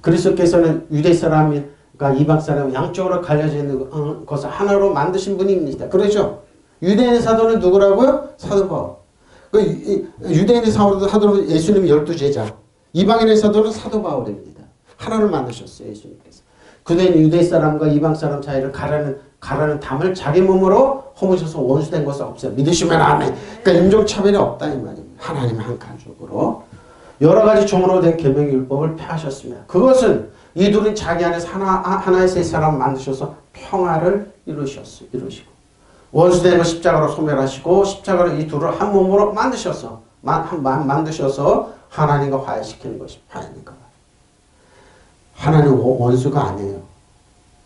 그리스도께서는 유대 사람과 이방 사람 양쪽으로 갈려져 있는 것을 하나로 만드신 분입니다. 그렇죠? 유대인의 사도는 누구라고요? 사도 바울. 유대인의 사도는 예수님의 12제자. 이방인의 사도는 사도 바울입니다. 하나를 만드셨어요. 예수님께서. 그대는 유대 사람과 이방 사람 사이를 가르는 담을 자기 몸으로 허무셔서 원수된 것은 없어요. 믿으시면 아멘. 그러니까 인종차별이 없다 이 말입니다. 하나님 한 가족으로 여러 가지 종으로 된 계명의 율법을 폐하셨습니다. 그것은 이 둘은 자기 안에서 하나의 세 사람을 만드셔서 평화를 이루시고 원수된 것 십자가로 소멸하시고 십자가로 이 둘을 한 몸으로 만드셔서 하나님과 화해시키는 것이 화해니까. 하나님 원수가 아니에요.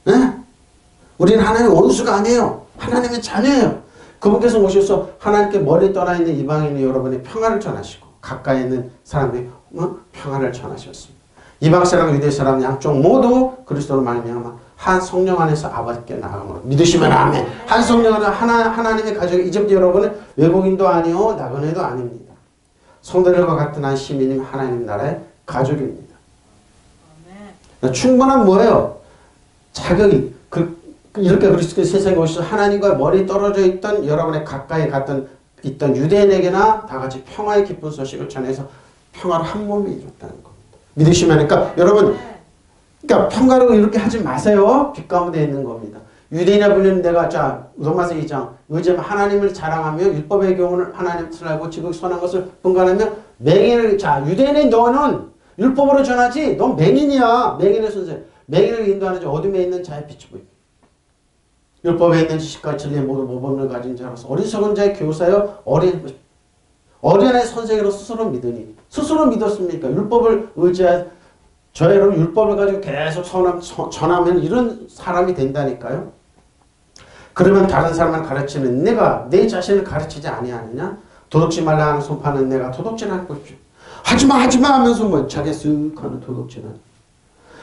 네? 우리는 하나님의 원수가 아니에요. 하나님의 자녀예요. 그분께서 오셔서 하나님께 멀리 떠나 있는 이방인의 여러분의 평화를 전하시고 가까이 있는 사람들이 평화를 전하셨습니다. 이방 사람, 유대 사람 양쪽 모두 그리스도로 말미암아 한 성령 안에서 아버지께 나아가므로 믿으시면 아멘. 한 성령 안에 하나님의 가족이 이제부터 여러분은 외국인도 아니요 나그네도 아닙니다. 성도들과 같은 한 시민인 하나님 나라의 가족입니다. 충분한 뭐예요? 자격이 이렇게 그리스도 세상에 오셔서 하나님과 멀리 떨어져 있던 여러분의 가까이 있던 유대인에게나 다 같이 평화의 기쁜 소식을 전해서 평화를 한 몸에 이뤘다는 겁니다. 믿으시면 그러니까 여러분 그러니까 평화로 이렇게 하지 마세요. 빛 가운데 있는 겁니다. 유대인이라 불리는 내가 로마서 2장 의지하면 하나님을 자랑하며 율법의 교훈을 하나님 틀하고 지극히 선한 것을 분간하며 맹인을 유대인의 너는 율법으로 전하지 넌 맹인이야. 맹인의 선생. 맹인을 인도하는 자 어둠에 있는 자의 빛이 보이고 율법에 있는 지식과 진리의 모든 모범을 가진 자로서 어리석은 자의 교사여 어린아이 선생으로 스스로 믿으니 스스로 믿었습니까? 율법을 의지해 저 여러분 율법을 가지고 계속 전하면 이런 사람이 된다니까요. 그러면 다른 사람을 가르치는 내가 내 자신을 가르치지 아니하느냐? 도둑질 말라 하는 손파는 내가 도둑질할 것이죠. 하지마 하면서 자기 쓱 하는 도둑질은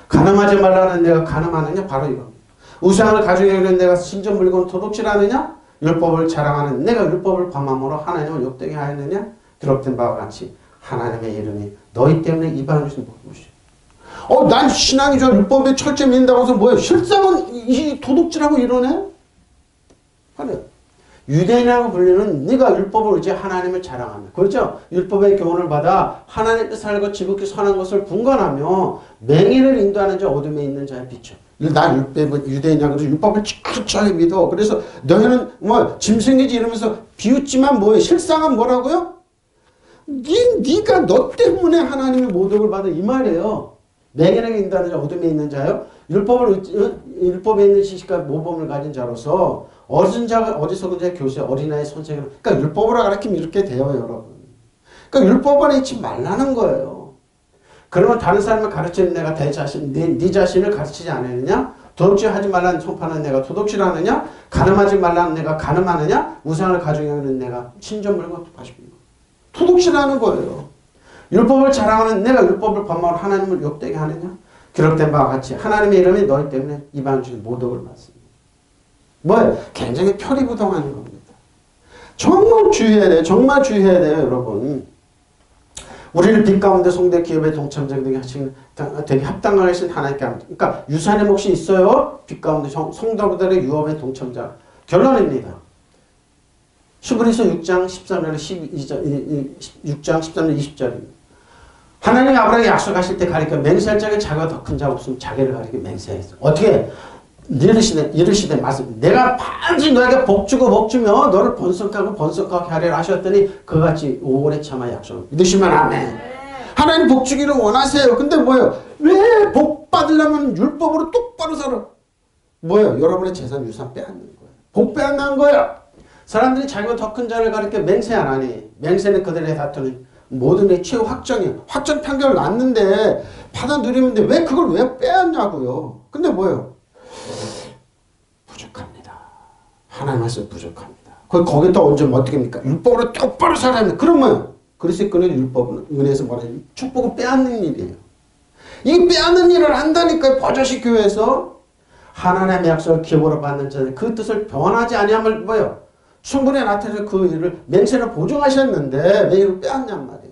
가늠하지 말라는 내가 가늠하느냐? 바로 이겁니다. 우상을 가지고 있는 내가 신전 물건 도둑질하느냐? 율법을 자랑하는 내가 율법을 범함으로 하나님을 욕되게 하였느냐? 기록된 바와 같이 하나님의 이름이 너희 때문에 이방인 중에 못보시오. 난 신앙이 좋아. 율법에 철저히 믿는다고 해서 뭐예요? 실상은 이 도둑질하고 이러네? 그래요. 유대인이라고 불리는 네가 율법을 이제 하나님을 자랑하며 그렇죠? 율법의 교훈을 받아 하나님의 뜻을 알고 지극히 선한 것을 분간하며 맹인을 인도하는 자 어둠에 있는 자의 빛이요. 나 유대인이야. 그래서 율법을 철저하게 믿어. 그래서 너희는 뭐 짐승이지 이러면서 비웃지만 뭐예요? 실상은 뭐라고요? 네가 너 때문에 하나님의 모독을 받아 이 말이에요. 맹인에게 인도하는 자 어둠에 있는 자요. 율법에 있는 지식과 모범을 가진 자로서 어리석은 교수의 어린아이 선생으로 그러니까 율법으로 가르치면 이렇게 돼요, 여러분. 그러니까 율법 안에 있지 말라는 거예요. 그러면 다른 사람을 가르치는 내가 네 자신을 가르치지 않느냐? 도둑질하지 말라는 선포하는 내가 도둑질하느냐? 가늠하지 말라는 내가 가늠하느냐? 우상을 가지고 있는 내가 신전물과 도둑질하는 거예요. 율법을 자랑하는 내가 율법을 범하고 하나님을 욕되게 하느냐? 기록된 바와 같이 하나님의 이름이 너희 때문에 이방 중에 모독을 받습니다. 뭐예요? 굉장히 표리부동하는 겁니다. 정말 주의해야 돼요. 정말 주의해야 돼요, 여러분. 우리를 빛 가운데 성대 기업의 동참자 되게 합당하게 하신 하나님께 합니다. 그러니까 유산의 몫이 있어요. 빛 가운데 성도들의 유업의 동참자. 결론입니다. 히브리서 6장 13절 6장 13절 20절입니다. 하나님이 아브라함에게 약속하실 때 가리켜 맹세할 적에 자기가 더 큰 자 없으면 자기를 가리켜 맹세했어. 어떻게? 이르시되 맞습니다. 내가 반드시 너에게 복주고 주며 너를 번성하게 하리라 하셨더니 그같이 오래 참아 약속을 믿으시면 아멘. 하나님 복주기를 원하세요. 근데 뭐예요? 왜 복 받으려면 율법으로 똑바로 살아? 뭐예요? 여러분의 재산 유산 빼앗는 거예요. 복 빼앗는 거예요. 사람들이 자기가 더 큰 자를 가리켜 맹세 안 하니 맹세는 그들의 다투는 모든 게 최후 확정이에요. 확정 판결을 났는데 받아 누리는데 왜 그걸 왜 빼앗냐고요. 근데 뭐예요? 부족합니다. 하나님 말씀 부족합니다. 거기 또 언제 어떻게 합니까? 율법으로 똑바로 살아야 합니다. 그러면 그리스도인의 율법은 은혜에서 말하는 축복을 빼앗는 일이에요. 이 빼앗는 일을 한다니까 버젓이 교회에서 하나님의 약속을 기업으로 받는 자들 그 뜻을 변하지 아니함을 뭐예요? 충분히 나타내서 그 일을 맹세를 보증하셨는데 왜 이걸 빼앗냔 말이에요.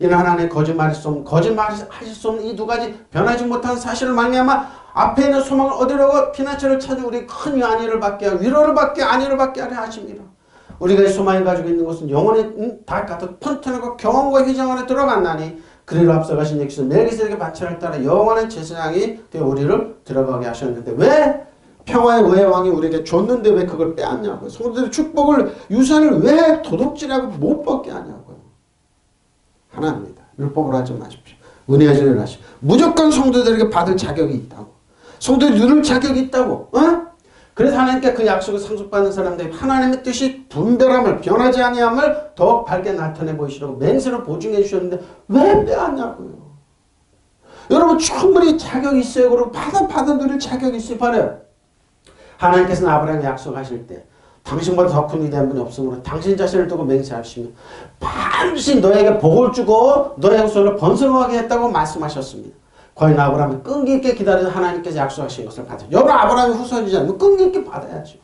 이는 하나님의 거짓말하실 수 없는 이 두 가지 변하지 못한 사실을 말미암아 앞에 있는 소망을 얻으려고 피난처를 찾은 우리 큰 안위를 받게 하고 위로를 받게 안위를 받게 하려 하십니다. 우리가 이 소망을 가지고 있는 것은 영혼의 닭 같은 펀튼하고 경험과 희정 안에 들어갔나니 그리로 앞서가신 예수께서 멜기세덱의 반차를 따라 영원한 제사장이 되어 우리를 들어가게 하셨는데 왜 평화의 의의 왕이 우리에게 줬는데 왜 그걸 빼앗냐고요. 성도들의 축복을 유산을 왜 도둑질하고 못 받게 하냐고요. 하나입니다. 율법으로 하지 마십시오. 은혜의 전을 하십시오. 무조건 성도들에게 받을 자격이 있다고. 성도들이 누릴 자격이 있다고. 그래서 하나님께 그 약속을 상속받는 사람들이 하나님의 뜻이 분별함을 변하지 아니함을 더욱 밝게 나타내 보이시라고 맹세로 보증해 주셨는데 왜 빼앗냐고요. 여러분 충분히 자격이 있어요. 그리고 받아 누릴 자격이 있어요. 바래요. 하나님께서는 아브라함에 약속하실 때 당신보다 더 큰 위대한 분이 없으므로 당신 자신을 두고 맹세하시며 반드시 너에게 복을 주고 너의 후손을 번성하게 했다고 말씀하셨습니다. 과연 아브라함이 끈기 있게 기다려서 하나님께서 약속하신 것을 받아. 여러분 아브라함이 후손이지 않으면 끈기 있게 받아야죠.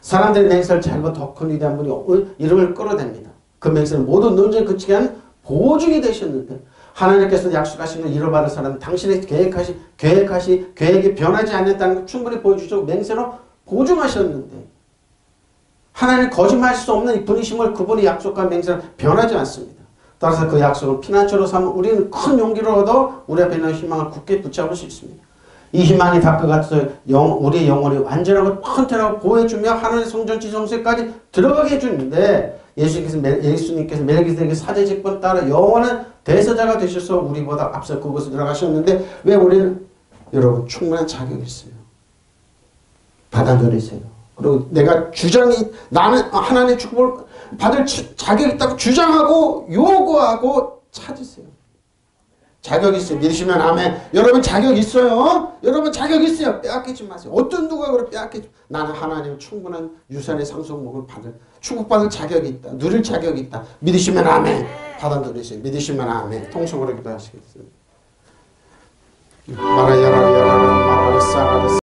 사람들이 맹세를 잘고 더 큰 위대한 분이 이름을 끌어댑니다. 그 맹세는 모든 논쟁을 그치게 하는 보증이 되셨는데 하나님께서 약속하신 걸 이뤄받을 사람은 당신의 계획이 변하지 않았다는 걸 충분히 보여주시고 맹세로 보증하셨는데 하나님 거짓말할 수 없는 이 분이심을 그분이 약속한 맹세는 변하지 않습니다. 따라서 그 약속을 피난처로 삼아 우리는 큰 용기를 얻어 우리 앞에 있는 희망을 굳게 붙잡을 수 있습니다. 이 희망이 닭과 같아서 우리의 영혼이 완전하고 튼튼하고 보호해주며 하나님의 성전 지성소에까지 들어가게 해주는데 예수님께서 멜기세덱의 사제직분 따라 영원한 대서자가 되셔서 우리보다 앞서 그곳에 들어가셨는데 왜 우리는 여러분 충분한 자격이 있어요. 받아들이세요. 그리고 내가 나는 하나님의 축복을 받을 자격이 있다고 주장하고 요구하고 찾으세요. 자격이 있어요. 믿으시면 아멘. 여러분 자격 있어요. 여러분 자격 있어요. 빼앗기지 마세요. 어떤 누가 그걸 빼앗기지 나는 하나님 충분한 유산의 상속목을 축복받을 자격이 있다. 누릴 자격이 있다. 믿으시면 아멘. 받아 누리세요. 믿으시면 아멘. 통성으로 기도하시겠습니다. 마라야라야라라 마라르사